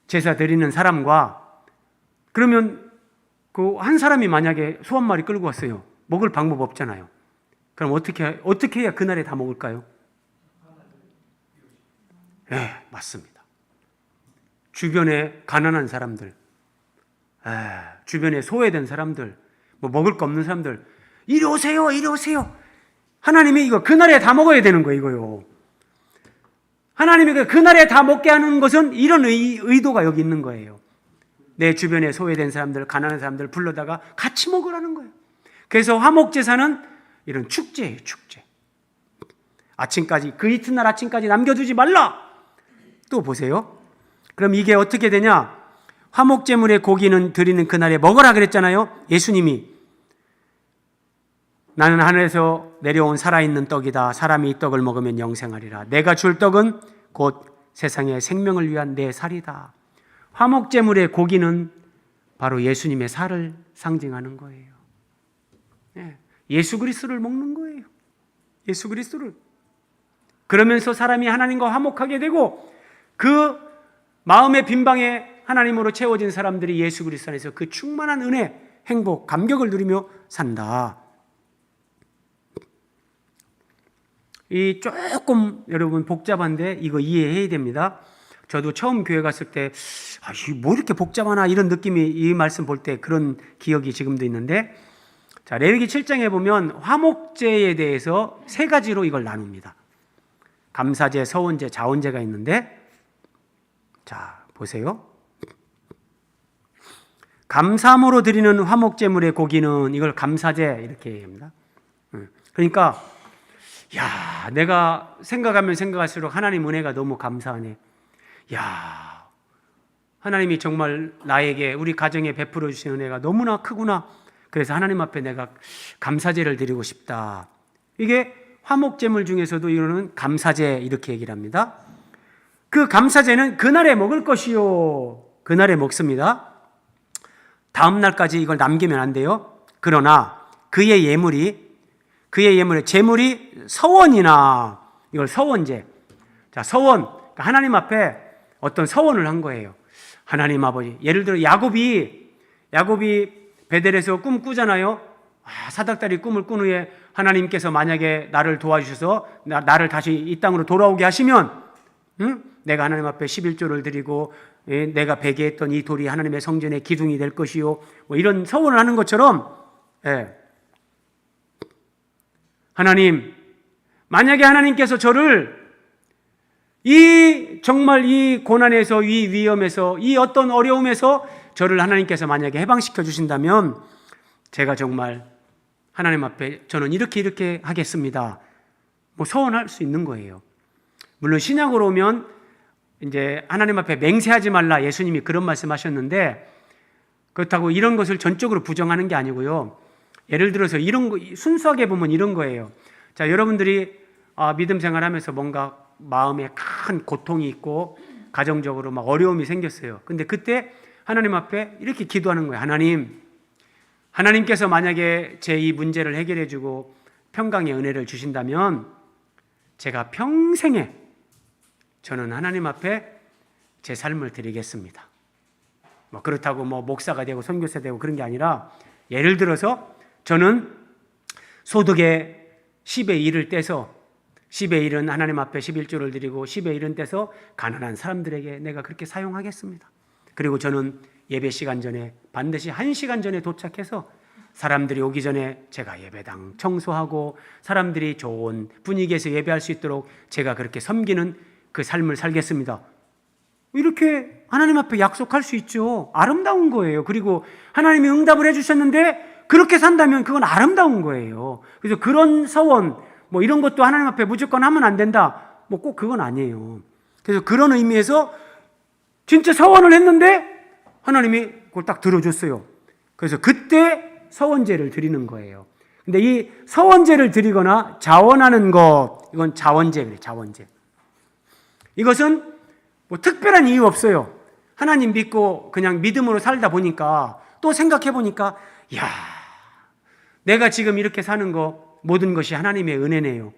제사 드리는 사람과, 그러면 그 한 사람이 만약에 소 한 마리 끌고 왔어요. 먹을 방법 없잖아요. 그럼 어떻게 해야 그날에 다 먹을까요? 네, 맞습니다. 주변에 가난한 사람들, 주변에 소외된 사람들, 뭐 먹을 거 없는 사람들, 이리 오세요, 이리 오세요. 하나님이 이거 그날에 다 먹어야 되는 거예요, 이거요. 하나님이 그날에 다 먹게 하는 것은 이런 의도가 여기 있는 거예요. 내 주변에 소외된 사람들, 가난한 사람들 불러다가 같이 먹으라는 거예요. 그래서 화목제사는 이런 축제예요, 축제. 아침까지, 그 이튿날 아침까지 남겨두지 말라. 또 보세요. 그럼 이게 어떻게 되냐? 화목제물의 고기는 드리는 그날에 먹으라 그랬잖아요. 예수님이 나는 하늘에서 내려온 살아있는 떡이다. 사람이 이 떡을 먹으면 영생하리라. 내가 줄 떡은 곧 세상의 생명을 위한 내 살이다. 화목제물의 고기는 바로 예수님의 살을 상징하는 거예요. 예수 그리스도를 먹는 거예요. 예수 그리스도를. 그러면서 사람이 하나님과 화목하게 되고 그 마음의 빈방에 하나님으로 채워진 사람들이 예수 그리스도 안에서 그 충만한 은혜, 행복, 감격을 누리며 산다. 이 조금 여러분 복잡한데 이거 이해해야 됩니다. 저도 처음 교회 갔을 때 뭐 이렇게 복잡하나 이런 느낌이 이 말씀 볼 때 그런 기억이 지금도 있는데, 자, 레위기 7장에 보면 화목제에 대해서 세 가지로 이걸 나눕니다. 감사제, 서원제, 자원제가 있는데, 자, 보세요. 감사함으로 드리는 화목제물의 고기는 이걸 감사제 이렇게 얘기합니다. 그러니까 야, 내가 생각하면 생각할수록 하나님 은혜가 너무 감사하네. 야, 하나님이 정말 나에게, 우리 가정에 베풀어 주신 은혜가 너무나 크구나. 그래서 하나님 앞에 내가 감사제를 드리고 싶다. 이게 화목제물 중에서도 이거는 감사제 이렇게 얘기를 합니다. 그 감사제는 그날에 먹을 것이요. 그날에 먹습니다. 다음 날까지 이걸 남기면 안 돼요. 그러나 그의 제물이 서원이나, 이걸 서원제. 자, 서원. 그러니까 하나님 앞에 어떤 서원을 한 거예요. 하나님 아버지. 예를 들어 야곱이 베델에서 꿈 꾸잖아요. 사닥다리 꿈을 꾼 후에 하나님께서 만약에 나를 도와주셔서 나를 다시 이 땅으로 돌아오게 하시면, 내가 하나님 앞에 11조를 드리고 내가 베개했던 이 돌이 하나님의 성전의 기둥이 될 것이요. 뭐 이런 서원을 하는 것처럼, 하나님, 만약에 하나님께서 저를 정말 이 고난에서, 이 위험에서, 이 어떤 어려움에서 저를 하나님께서 만약에 해방시켜 주신다면 제가 정말 하나님 앞에 저는 이렇게 하겠습니다. 뭐 서원할 수 있는 거예요. 물론 신약으로 오면 이제 하나님 앞에 맹세하지 말라, 예수님이 그런 말씀하셨는데, 그렇다고 이런 것을 전적으로 부정하는 게 아니고요. 예를 들어서 이런 거 순수하게 보면 이런 거예요. 자, 여러분들이 믿음 생활하면서 뭔가 마음에 큰 고통이 있고 가정적으로 막 어려움이 생겼어요. 근데 그때 하나님 앞에 이렇게 기도하는 거예요. 하나님께서 만약에 제 이 문제를 해결해 주고 평강의 은혜를 주신다면 제가 평생에 저는 하나님 앞에 제 삶을 드리겠습니다. 뭐 그렇다고 뭐 목사가 되고 선교사 되고 그런 게 아니라, 예를 들어서 저는 소득의 10의 1을 떼서 10의 1은 하나님 앞에 11조를 드리고 10의 1은 떼서 가난한 사람들에게 내가 그렇게 사용하겠습니다. 그리고 저는 예배 시간 전에 반드시 1시간 전에 도착해서 사람들이 오기 전에 제가 예배당 청소하고 사람들이 좋은 분위기에서 예배할 수 있도록 제가 그렇게 섬기는 그 삶을 살겠습니다. 이렇게 하나님 앞에 약속할 수 있죠. 아름다운 거예요. 그리고 하나님이 응답을 해주셨는데 그렇게 산다면 그건 아름다운 거예요. 그래서 그런 서원 뭐 이런 것도 하나님 앞에 무조건 하면 안 된다, 뭐 꼭 그건 아니에요. 그래서 그런 의미에서 진짜 서원을 했는데 하나님이 그걸 딱 들어줬어요. 그래서 그때 서원제를 드리는 거예요. 근데 이 서원제를 드리거나 자원하는 것, 이건 자원제 그래요. 자원제. 이것은 뭐 특별한 이유 없어요. 하나님 믿고 그냥 믿음으로 살다 보니까 또 생각해 보니까, 야, 내가 지금 이렇게 사는 거 모든 것이 하나님의 은혜네요.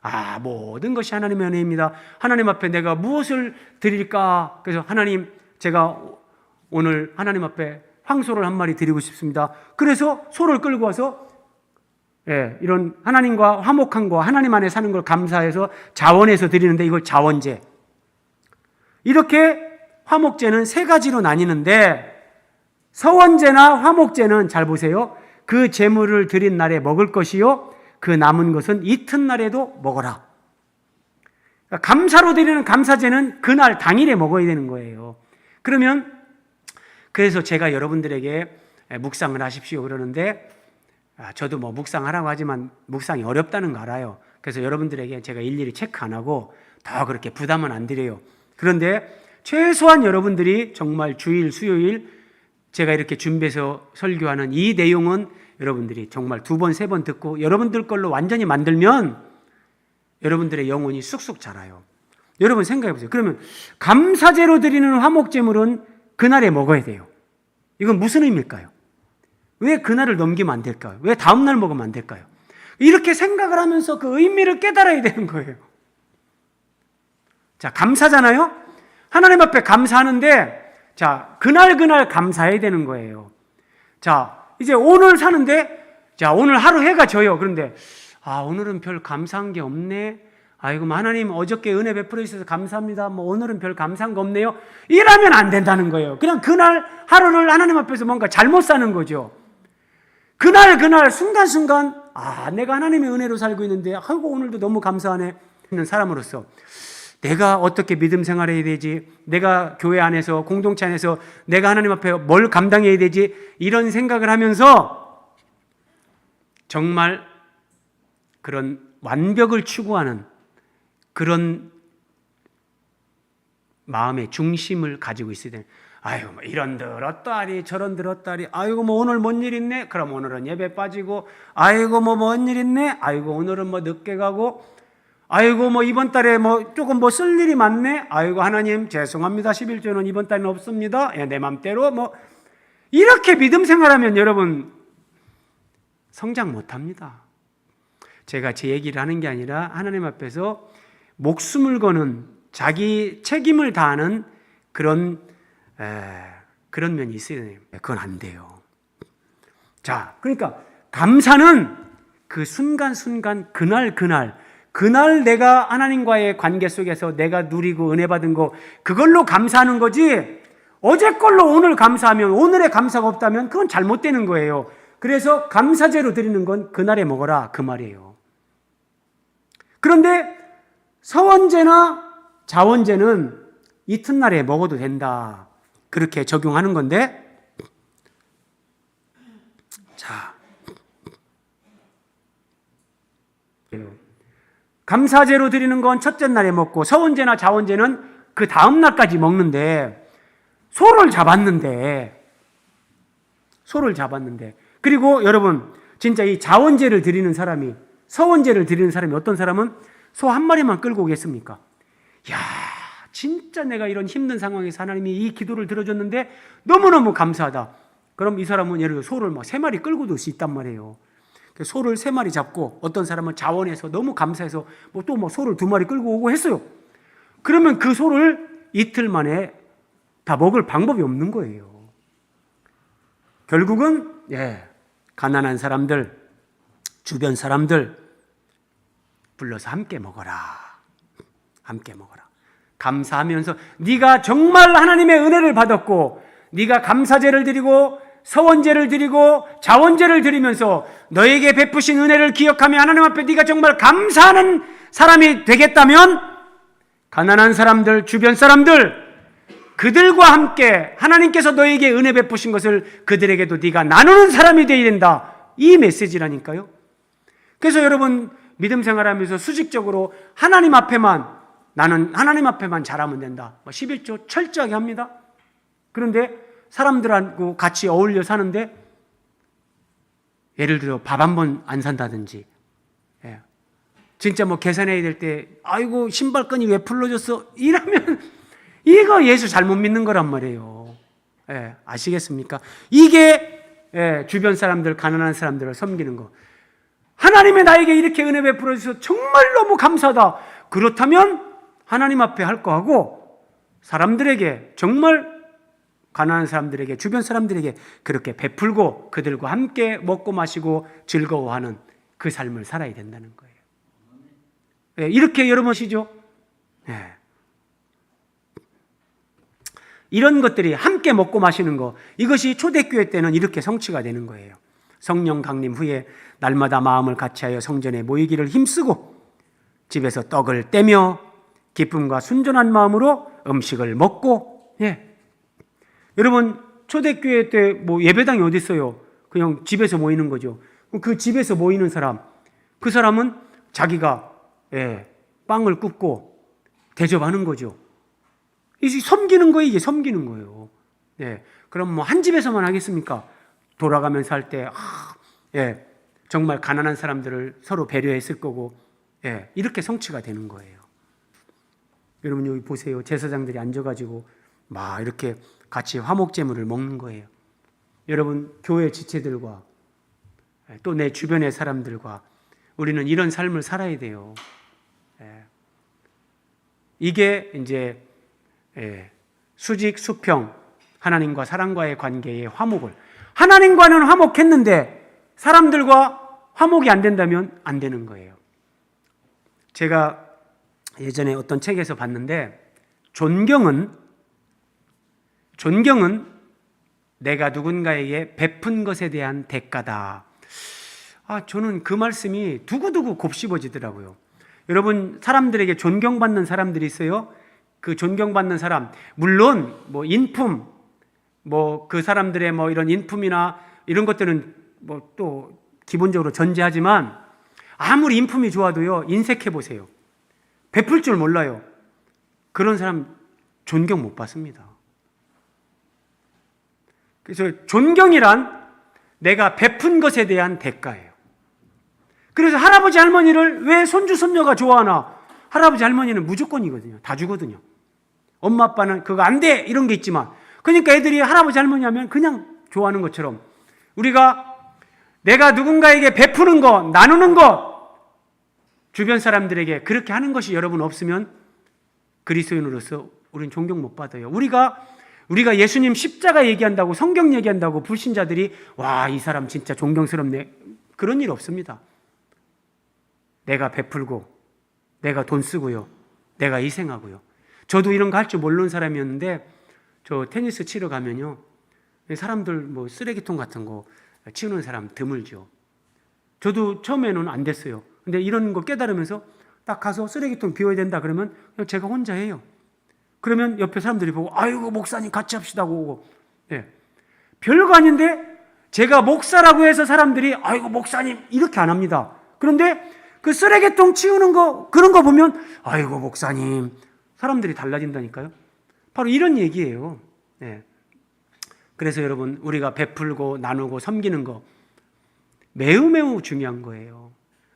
아, 모든 것이 하나님의 은혜입니다. 하나님 앞에 내가 무엇을 드릴까? 그래서 하나님, 제가 오늘 하나님 앞에 황소를 한 마리 드리고 싶습니다. 그래서 소를 끌고 와서 이런 하나님과 화목함과 하나님 안에 사는 걸 감사해서 자원해서 드리는데 이걸 자원제. 이렇게 화목제는 세 가지로 나뉘는데 서원제나 화목제는 잘 보세요. 그 제물을 드린 날에 먹을 것이요 그 남은 것은 이튿날에도 먹어라. 그러니까 감사로 드리는 감사제는 그날 당일에 먹어야 되는 거예요. 그러면 그래서 제가 여러분들에게 묵상을 하십시오 그러는데, 저도 뭐 묵상하라고 하지만 묵상이 어렵다는 거 알아요. 그래서 여러분들에게 제가 일일이 체크 안 하고 더 그렇게 부담은 안 드려요. 그런데 최소한 여러분들이 정말 주일, 수요일 제가 이렇게 준비해서 설교하는 이 내용은 여러분들이 정말 2번, 3번 듣고 여러분들 걸로 완전히 만들면 여러분들의 영혼이 쑥쑥 자라요. 여러분 생각해 보세요. 그러면 감사제로 드리는 화목제물은 그날에 먹어야 돼요. 이건 무슨 의미일까요? 왜 그날을 넘기면 안 될까요? 왜 다음날 먹으면 안 될까요? 이렇게 생각을 하면서 그 의미를 깨달아야 되는 거예요. 자, 감사잖아요? 하나님 앞에 감사하는데, 자, 그날 감사해야 되는 거예요. 자, 이제 오늘 사는데, 자, 오늘 하루 해가 져요. 그런데, 오늘은 별 감사한 게 없네. 아이고, 하나님 어저께 은혜 베풀어 주셔서 감사합니다. 뭐 오늘은 별 감사한 거 없네요. 이러면 안 된다는 거예요. 그냥 그날 하루를 하나님 앞에서 뭔가 잘못 사는 거죠. 그날 순간순간 내가 하나님의 은혜로 살고 있는데 아이고 오늘도 너무 감사하네 있는 사람으로서 내가 어떻게 믿음 생활해야 되지? 내가 교회 안에서 공동체 안에서 내가 하나님 앞에 뭘 감당해야 되지? 이런 생각을 하면서 정말 그런 완벽을 추구하는 그런 마음의 중심을 가지고 있어야 되는. 아이고 뭐 이런 들었다리 저런 들었다리, 아이고 뭐 오늘 뭔 일 있네? 그럼 오늘은 예배 빠지고, 아이고 뭐 뭔 일 있네? 아이고 오늘은 뭐 늦게 가고, 아이고 뭐 이번 달에 뭐 조금 뭐 쓸 일이 많네? 아이고 하나님 죄송합니다. 11조는 이번 달에는 없습니다. 내 맘대로 뭐 이렇게 믿음 생활하면 여러분 성장 못합니다. 제가 제 얘기를 하는 게 아니라 하나님 앞에서 목숨을 거는 자기 책임을 다하는 그런 면이 있어야 돼요. 그건 안 돼요. 자, 그러니까 감사는 그 순간순간 그날 내가 하나님과의 관계 속에서 내가 누리고 은혜 받은 거 그걸로 감사하는 거지, 어제 걸로 오늘 감사하면 오늘의 감사가 없다면 그건 잘못되는 거예요. 그래서 감사제로 드리는 건 그날에 먹어라 그 말이에요. 그런데 서원제나 자원제는 이튿날에 먹어도 된다, 그렇게 적용하는 건데, 자, 감사제로 드리는 건 첫째 날에 먹고 서원제나 자원제는 그 다음 날까지 먹는데 소를 잡았는데 그리고 여러분 진짜 이 자원제를 드리는 사람이, 서원제를 드리는 사람이 어떤 사람은 소 한 마리만 끌고 오겠습니까? 야, 진짜 내가 이런 힘든 상황에서 하나님이 이 기도를 들어줬는데 너무너무 감사하다. 그럼 이 사람은 예를 들어 소를 막 3마리 끌고도 올 수 있단 말이에요. 소를 3마리 잡고, 어떤 사람은 자원해서 너무 감사해서 또 소를 2마리 끌고 오고 했어요. 그러면 그 소를 이틀 만에 다 먹을 방법이 없는 거예요. 결국은 가난한 사람들, 주변 사람들 불러서 함께 먹어라. 감사하면서 네가 정말 하나님의 은혜를 받았고 네가 감사제를 드리고 서원제를 드리고 자원제를 드리면서 너에게 베푸신 은혜를 기억하며 하나님 앞에 네가 정말 감사하는 사람이 되겠다면 가난한 사람들, 주변 사람들 그들과 함께 하나님께서 너에게 은혜 베푸신 것을 그들에게도 네가 나누는 사람이 되어야 된다. 이 메시지라니까요. 그래서 여러분 믿음 생활하면서 수직적으로 하나님 앞에만, 나는 하나님 앞에만 잘하면 된다. 11조 철저하게 합니다. 그런데 사람들하고 같이 어울려 사는데 예를 들어 밥 한 번 안 산다든지, 진짜 뭐 계산해야 될 때 아이고 신발끈이 왜 풀러졌어 이러면 이거 예수 잘못 믿는 거란 말이에요. 아시겠습니까? 이게 주변 사람들, 가난한 사람들을 섬기는 거. 하나님이 나에게 이렇게 은혜 베풀어 주셔서 정말 너무 감사하다. 그렇다면 하나님 앞에 할 거 하고 사람들에게, 정말 가난한 사람들에게, 주변 사람들에게 그렇게 베풀고 그들과 함께 먹고 마시고 즐거워하는 그 삶을 살아야 된다는 거예요. 이렇게 여러분 아시죠? 이런 것들이 함께 먹고 마시는 거, 이것이 초대교회 때는 이렇게 성취가 되는 거예요. 성령 강림 후에 날마다 마음을 같이하여 성전에 모이기를 힘쓰고 집에서 떡을 떼며 기쁨과 순전한 마음으로 음식을 먹고, 여러분 초대교회 때 뭐 예배당이 어디 있어요? 그냥 집에서 모이는 거죠. 그 집에서 모이는 사람, 그 사람은 자기가 빵을 굽고 대접하는 거죠. 이게 섬기는 거예요. 이게 섬기는 거예요. 그럼 뭐 한 집에서만 하겠습니까? 돌아가면서 할 때 정말 가난한 사람들을 서로 배려했을 거고, 이렇게 성취가 되는 거예요. 여러분 여기 보세요. 제사장들이 앉아가지고 막 이렇게 같이 화목제물을 먹는 거예요. 여러분 교회 지체들과 또 내 주변의 사람들과 우리는 이런 삶을 살아야 돼요. 이게 이제 수직, 수평, 하나님과 사람과의 관계의 화목을, 하나님과는 화목했는데 사람들과 화목이 안 된다면 안 되는 거예요. 제가 예전에 어떤 책에서 봤는데 존경은 내가 누군가에게 베푼 것에 대한 대가다. 저는 그 말씀이 두고두고 곱씹어지더라고요. 여러분 사람들에게 존경받는 사람들이 있어요. 그 존경받는 사람, 물론 뭐 인품, 뭐 그 사람들의 뭐 이런 인품이나 이런 것들은 뭐 또 기본적으로 전제하지만 아무리 인품이 좋아도요, 인색해 보세요. 베풀 줄 몰라요. 그런 사람 존경 못 받습니다. 그래서 존경이란 내가 베푼 것에 대한 대가예요. 그래서 할아버지 할머니를 왜 손주 손녀가 좋아하나? 할아버지 할머니는 무조건이거든요. 다 주거든요. 엄마 아빠는 그거 안 돼 이런 게 있지만, 그러니까 애들이 할아버지 할머니 하면 그냥 좋아하는 것처럼 우리가 내가 누군가에게 베푸는 것, 나누는 것, 주변 사람들에게 그렇게 하는 것이 여러분 없으면 그리스도인으로서 우리는 존경 못 받아요. 우리가 예수님 십자가 얘기한다고, 성경 얘기한다고 불신자들이 와, 이 사람 진짜 존경스럽네, 그런 일 없습니다. 내가 베풀고 내가 돈 쓰고요, 내가 희생하고요. 저도 이런 거 할 줄 모르는 사람이었는데 저 테니스 치러 가면요, 사람들 뭐 쓰레기통 같은 거 치우는 사람 드물죠. 저도 처음에는 안 됐어요. 근데 이런 거 깨달으면서 딱 가서 쓰레기통 비워야 된다 그러면 그냥 제가 혼자 해요. 그러면 옆에 사람들이 보고 아이고 목사님 같이 합시다고 오고, 별거 아닌데 제가 목사라고 해서 사람들이 아이고 목사님 이렇게 안 합니다. 그런데 그 쓰레기통 치우는 거, 그런 거 보면 아이고 목사님, 사람들이 달라진다니까요. 바로 이런 얘기예요. 그래서 여러분 우리가 베풀고 나누고 섬기는 거 매우 매우 중요한 거예요.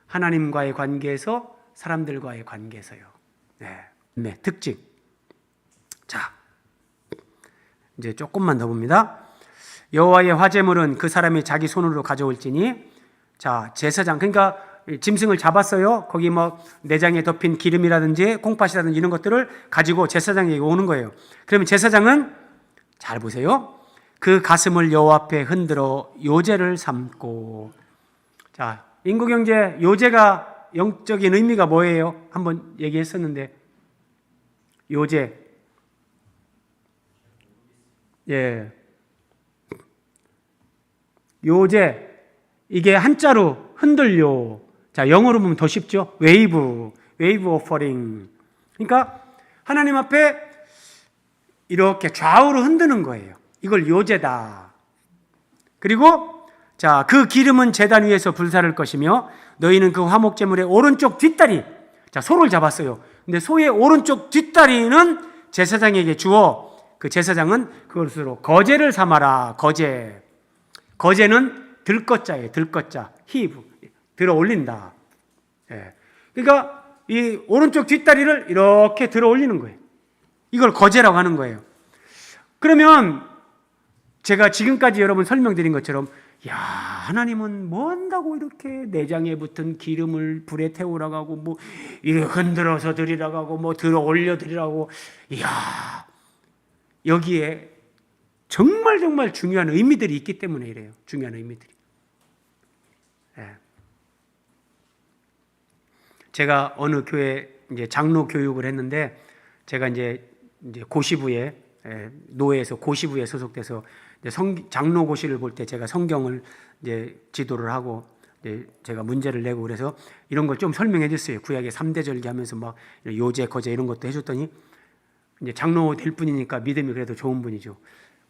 하나님과의 관계에서, 사람들과의 관계에서요. 특징. 자, 이제 조금만 더 봅니다. 여호와의 화제물은 그 사람이 자기 손으로 가져올지니, 자, 제사장, 그러니까 짐승을 잡았어요. 거기 뭐 내장에 덮인 기름이라든지 콩팥이라든지 이런 것들을 가지고 제사장에게 오는 거예요. 그러면 제사장은 잘 보세요. 그 가슴을 여호와 앞에 흔들어 요제를 삼고. 자, 인구경제 요제가 영적인 의미가 뭐예요? 한번 얘기했었는데, 요제, 요제, 이게 한자로 흔들요. 자, 영어로 보면 더 쉽죠? 웨이브 오퍼링. 그러니까 하나님 앞에 이렇게 좌우로 흔드는 거예요. 이걸 요제다. 그리고 자, 그 기름은 제단 위에서 불사를 것이며 너희는 그 화목제물의 오른쪽 뒷다리, 자, 소를 잡았어요. 근데 소의 오른쪽 뒷다리는 제사장에게 주어 그 제사장은 그것으로 거제를 삼아라. 거제. 거제는 들것자예요. 들것자. 히브. 들어 올린다. 예. 그러니까 이 오른쪽 뒷다리를 이렇게 들어 올리는 거예요. 이걸 거제라고 하는 거예요. 그러면 제가 지금까지 여러분 설명드린 것처럼 야, 하나님은 뭐 한다고 이렇게 내장에 붙은 기름을 불에 태우라고 하고 뭐 이렇게 흔들어서 드리라고 하고 뭐 들어 올려 드리라고, 이야, 여기에 정말 중요한 의미들이 있기 때문에 이래요. 중요한 의미들이. 예. 제가 어느 교회 이제 장로 교육을 했는데 제가 이제 고시부에 노회에서 고시부에 소속돼서 장로고시를 볼 때 제가 성경을 이제 지도를 하고 이제 제가 문제를 내고 그래서 이런 걸 좀 설명해 줬어요. 구약의 3대 절기하면서 막 요제, 거제 이런 것도 해줬더니 이제 장로 될 분이니까 믿음이 그래도 좋은 분이죠.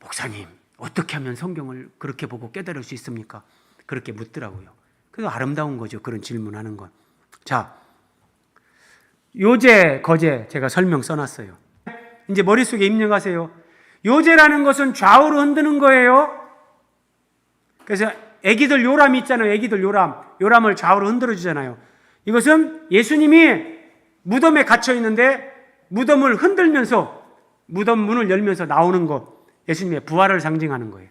목사님, 어떻게 하면 성경을 그렇게 보고 깨달을 수 있습니까? 그렇게 묻더라고요. 그래서 아름다운 거죠. 그런 질문하는 건. 자, 요제, 거제 제가 설명 써놨어요. 이제 머릿속에 입력하세요. 요제라는 것은 좌우로 흔드는 거예요. 그래서 애기들 요람 있잖아요. 애기들 요람을 좌우로 흔들어 주잖아요. 이것은 예수님이 무덤에 갇혀 있는데 무덤을 흔들면서 무덤 문을 열면서 나오는 것, 예수님의 부활을 상징하는 거예요.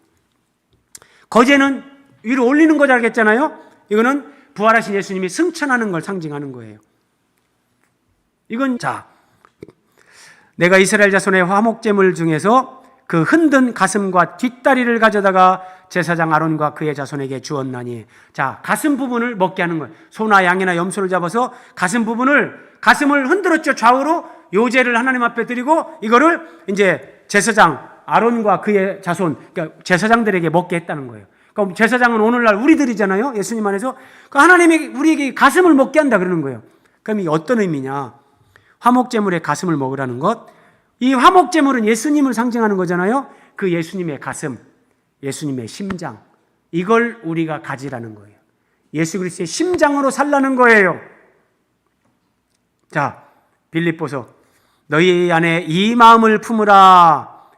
거제는 위로 올리는 거잘 알겠잖아요. 이거는 부활하신 예수님이 승천하는 걸 상징하는 거예요. 이건 자, 내가 이스라엘 자손의 화목제물 중에서 그 흔든 가슴과 뒷다리를 가져다가 제사장 아론과 그의 자손에게 주었나니, 자, 가슴 부분을 먹게 하는 거예요. 소나 양이나 염소를 잡아서 가슴을 흔들었죠. 좌우로 요제를 하나님 앞에 드리고 이거를 이제 제사장 아론과 그의 자손, 그러니까 제사장들에게 먹게 했다는 거예요. 그러니까 제사장은 오늘날 우리들이잖아요. 예수님 안에서. 그러니까 하나님이 우리에게 가슴을 먹게 한다 그러는 거예요. 그럼 이게 어떤 의미냐? 화목제물의 가슴을 먹으라는 것. 이 화목제물은 예수님을 상징하는 거잖아요. 그 예수님의 가슴, 예수님의 심장, 이걸 우리가 가지라는 거예요. 예수 그리스도의 심장으로 살라는 거예요. 자, 빌립보서 너희 안에 이 마음을 품으라.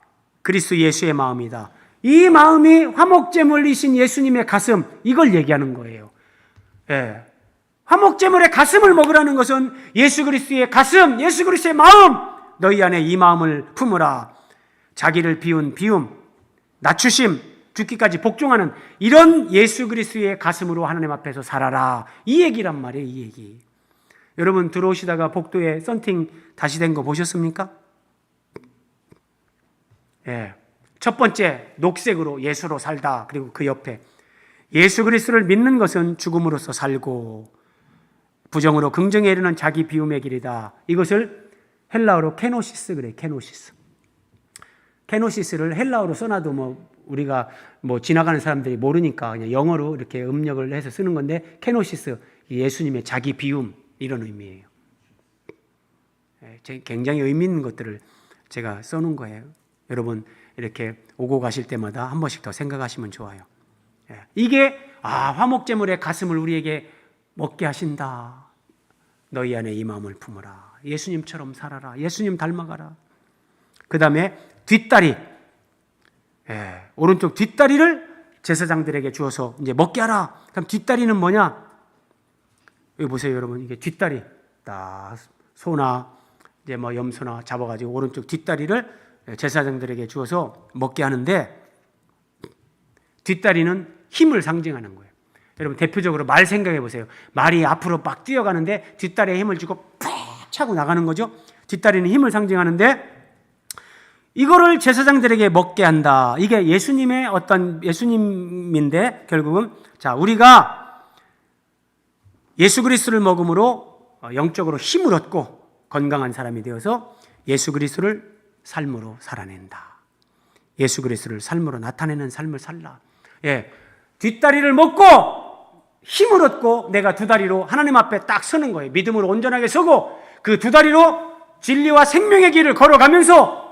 그리스도 예수의 마음이다. 이 마음이 화목제물이신 예수님의 가슴, 이걸 얘기하는 거예요. 예. 화목제물의 가슴을 먹으라는 것은 예수 그리스도의 가슴, 예수 그리스도의 마음, 너희 안에 이 마음을 품으라. 자기를 비운 비움, 낮추심, 죽기까지 복종하는 이런 예수 그리스도의 가슴으로 하나님 앞에서 살아라. 이 얘기란 말이에요. 이 얘기. 여러분 들어오시다가 복도에 썬팅 다시 된 거 보셨습니까? 예. 첫 번째 녹색으로 예수로 살다. 그리고 그 옆에 예수 그리스도를 믿는 것은 죽음으로써 살고 부정으로 긍정에 이르는 자기 비움의 길이다. 이것을 헬라어로 케노시스 그래. 케노시스. 케노시스를 헬라어로 써놔도 우리가 지나가는 사람들이 모르니까 그냥 영어로 이렇게 음력을 해서 쓰는 건데, 케노시스, 예수님의 자기 비움, 이런 의미예요. 굉장히 의미 있는 것들을 제가 써놓은 거예요. 여러분 이렇게 오고 가실 때마다 한 번씩 더 생각하시면 좋아요. 이게 화목제물의 가슴을 우리에게 먹게 하신다. 너희 안에 이 마음을 품어라. 예수님처럼 살아라. 예수님 닮아가라. 그 다음에 뒷다리, 오른쪽 뒷다리를 제사장들에게 주어서 이제 먹게 하라. 그럼 뒷다리는 뭐냐? 여기 보세요, 여러분. 이게 뒷다리, 딱 소나 이제 염소나 잡아가지고 오른쪽 뒷다리를 제사장들에게 주어서 먹게 하는데, 뒷다리는 힘을 상징하는 거예요. 여러분 대표적으로 말 생각해 보세요. 말이 앞으로 막 뛰어가는데 뒷다리에 힘을 주고 팍 차고 나가는 거죠. 뒷다리는 힘을 상징하는데, 이거를 제사장들에게 먹게 한다. 이게 예수님의 어떤 예수님인데, 결국은 자, 우리가 예수 그리스도를 먹음으로 영적으로 힘을 얻고 건강한 사람이 되어서 예수 그리스도를 삶으로 살아낸다. 예수 그리스도를 삶으로 나타내는 삶을 살라. 뒷다리를 먹고 힘을 얻고 내가 두 다리로 하나님 앞에 딱 서는 거예요. 믿음으로 온전하게 서고 그 두 다리로 진리와 생명의 길을 걸어가면서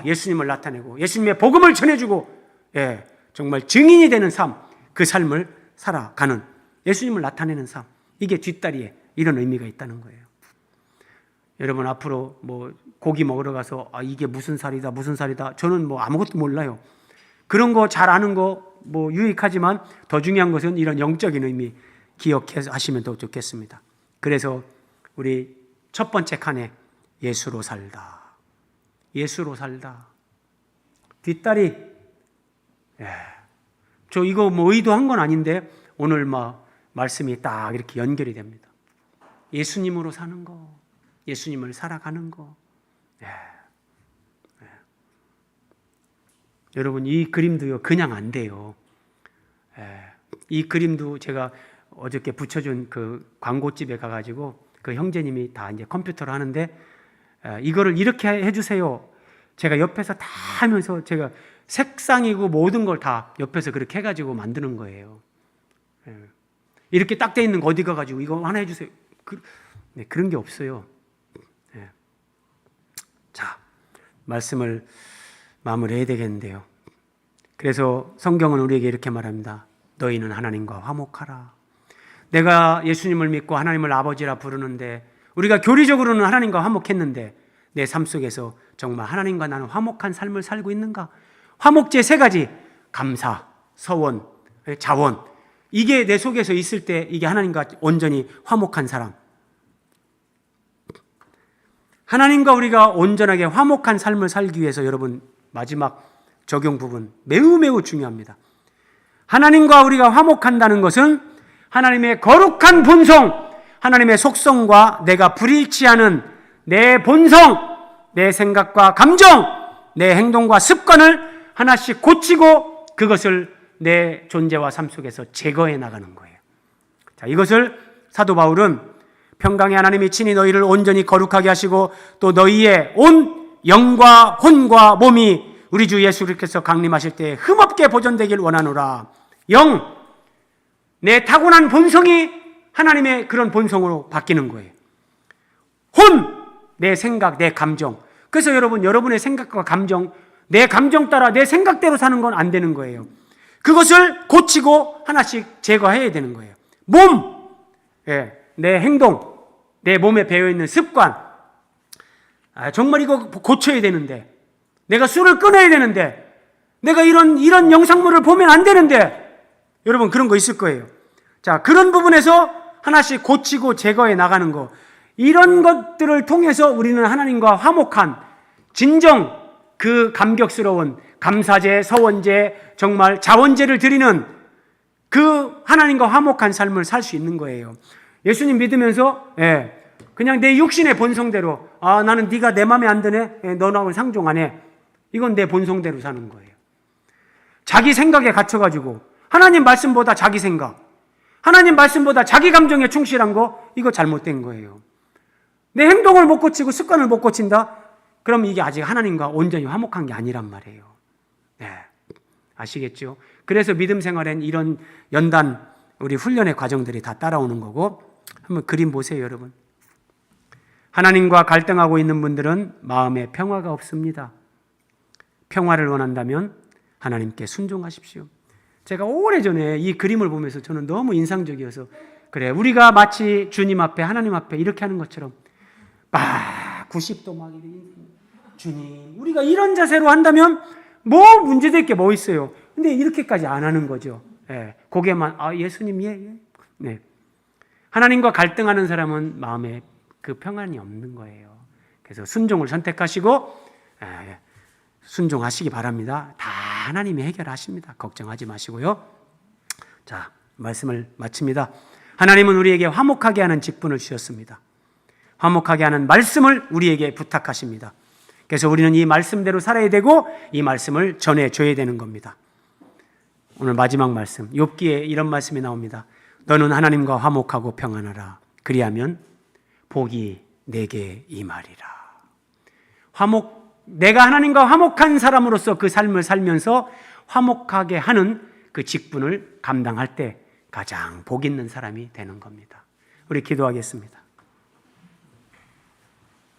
예수님을 나타내고 예수님의 복음을 전해주고 정말 증인이 되는 삶, 그 삶을 살아가는, 예수님을 나타내는 삶, 이게 뒷다리에 이런 의미가 있다는 거예요. 여러분 앞으로 뭐 고기 먹으러 가서 이게 무슨 살이다 무슨 살이다, 저는 뭐 아무것도 몰라요. 그런 거 잘 아는 거 뭐 유익하지만 더 중요한 것은 이런 영적인 의미 기억하시면 더 좋겠습니다. 그래서 우리 첫 번째 칸에 예수로 살다, 예수로 살다. 뒷다리, 저 이거 뭐 의도한 건 아닌데 오늘 말씀이 딱 이렇게 연결이 됩니다. 예수님으로 사는 거, 예수님을 살아가는 거. 여러분 이 그림도요 그냥 안 돼요. 이 그림도 제가 어저께 붙여준 그 광고집에 가가지고 그 형제님이 다 이제 컴퓨터로 하는데 이거를 이렇게 해주세요. 제가 옆에서 다 하면서 제가 색상이고 모든 걸 다 옆에서 그렇게 해가지고 만드는 거예요. 이렇게 딱 돼 있는 거 어디 가가지고 이거 하나 해주세요. 그런 게 없어요. 자, 말씀을 마무리해야 되겠는데요. 그래서 성경은 우리에게 이렇게 말합니다. 너희는 하나님과 화목하라. 내가 예수님을 믿고 하나님을 아버지라 부르는데, 우리가 교리적으로는 하나님과 화목했는데 내 삶 속에서 정말 하나님과 나는 화목한 삶을 살고 있는가? 화목제 3가지, 감사, 서원, 자원, 이게 내 속에서 있을 때 이게 하나님과 온전히 화목한 사람. 하나님과 우리가 온전하게 화목한 삶을 살기 위해서 여러분 마지막 적용 부분 매우 중요합니다. 하나님과 우리가 화목한다는 것은 하나님의 거룩한 본성, 하나님의 속성과 내가 불일치하는 내 본성, 내 생각과 감정, 내 행동과 습관을 하나씩 고치고 그것을 내 존재와 삶 속에서 제거해 나가는 거예요. 자, 이것을 사도 바울은 평강의 하나님이 친히 너희를 온전히 거룩하게 하시고 또 너희의 온 영과 혼과 몸이 우리 주 예수 그리스도께서 강림하실 때 흠없게 보존되길 원하노라. 영, 내 타고난 본성이 하나님의 그런 본성으로 바뀌는 거예요. 혼, 내 생각, 내 감정. 그래서 여러분, 여러분의 생각과 감정, 내 감정 따라 내 생각대로 사는 건 안 되는 거예요. 그것을 고치고 하나씩 제거해야 되는 거예요. 몸, 내 행동, 내 몸에 배어있는 습관, 정말 이거 고쳐야 되는데, 내가 술을 끊어야 되는데, 내가 이런 영상물을 보면 안 되는데, 여러분 그런 거 있을 거예요. 자, 그런 부분에서 하나씩 고치고 제거해 나가는 거, 이런 것들을 통해서 우리는 하나님과 화목한 진정 그 감격스러운 감사제, 서원제, 정말 자원제를 드리는 그 하나님과 화목한 삶을 살 수 있는 거예요. 예수님 믿으면서 그냥 내 육신의 본성대로 나는 네가 내 마음에 안 드네, 너하고는 상종 안 해, 이건 내 본성대로 사는 거예요. 자기 생각에 갇혀가지고 하나님 말씀보다 자기 생각, 하나님 말씀보다 자기 감정에 충실한 거, 이거 잘못된 거예요. 내 행동을 못 고치고 습관을 못 고친다? 그럼 이게 아직 하나님과 온전히 화목한 게 아니란 말이에요. 아시겠죠? 그래서 믿음 생활엔 이런 연단, 우리 훈련의 과정들이 다 따라오는 거고, 한번 그림 보세요, 여러분. 하나님과 갈등하고 있는 분들은 마음에 평화가 없습니다. 평화를 원한다면 하나님께 순종하십시오. 제가 오래전에 이 그림을 보면서 저는 너무 인상적이어서, 그래, 우리가 마치 주님 앞에, 하나님 앞에 이렇게 하는 것처럼 90도 막 주님, 우리가 이런 자세로 한다면 뭐 문제될 게 뭐 있어요. 근데 이렇게까지 안 하는 거죠. 고개만 예수님 네. 하나님과 갈등하는 사람은 마음에 그 평안이 없는 거예요. 그래서 순종을 선택하시고 순종하시기 바랍니다. 다 하나님이 해결하십니다. 걱정하지 마시고요. 자, 말씀을 마칩니다. 하나님은 우리에게 화목하게 하는 직분을 주셨습니다. 화목하게 하는 말씀을 우리에게 부탁하십니다. 그래서 우리는 이 말씀대로 살아야 되고 이 말씀을 전해줘야 되는 겁니다. 오늘 마지막 말씀, 욥기에 이런 말씀이 나옵니다. 너는 하나님과 화목하고 평안하라. 그리하면 복이 내게 임하리라. 내가 하나님과 화목한 사람으로서 그 삶을 살면서 화목하게 하는 그 직분을 감당할 때 가장 복 있는 사람이 되는 겁니다. 우리 기도하겠습니다.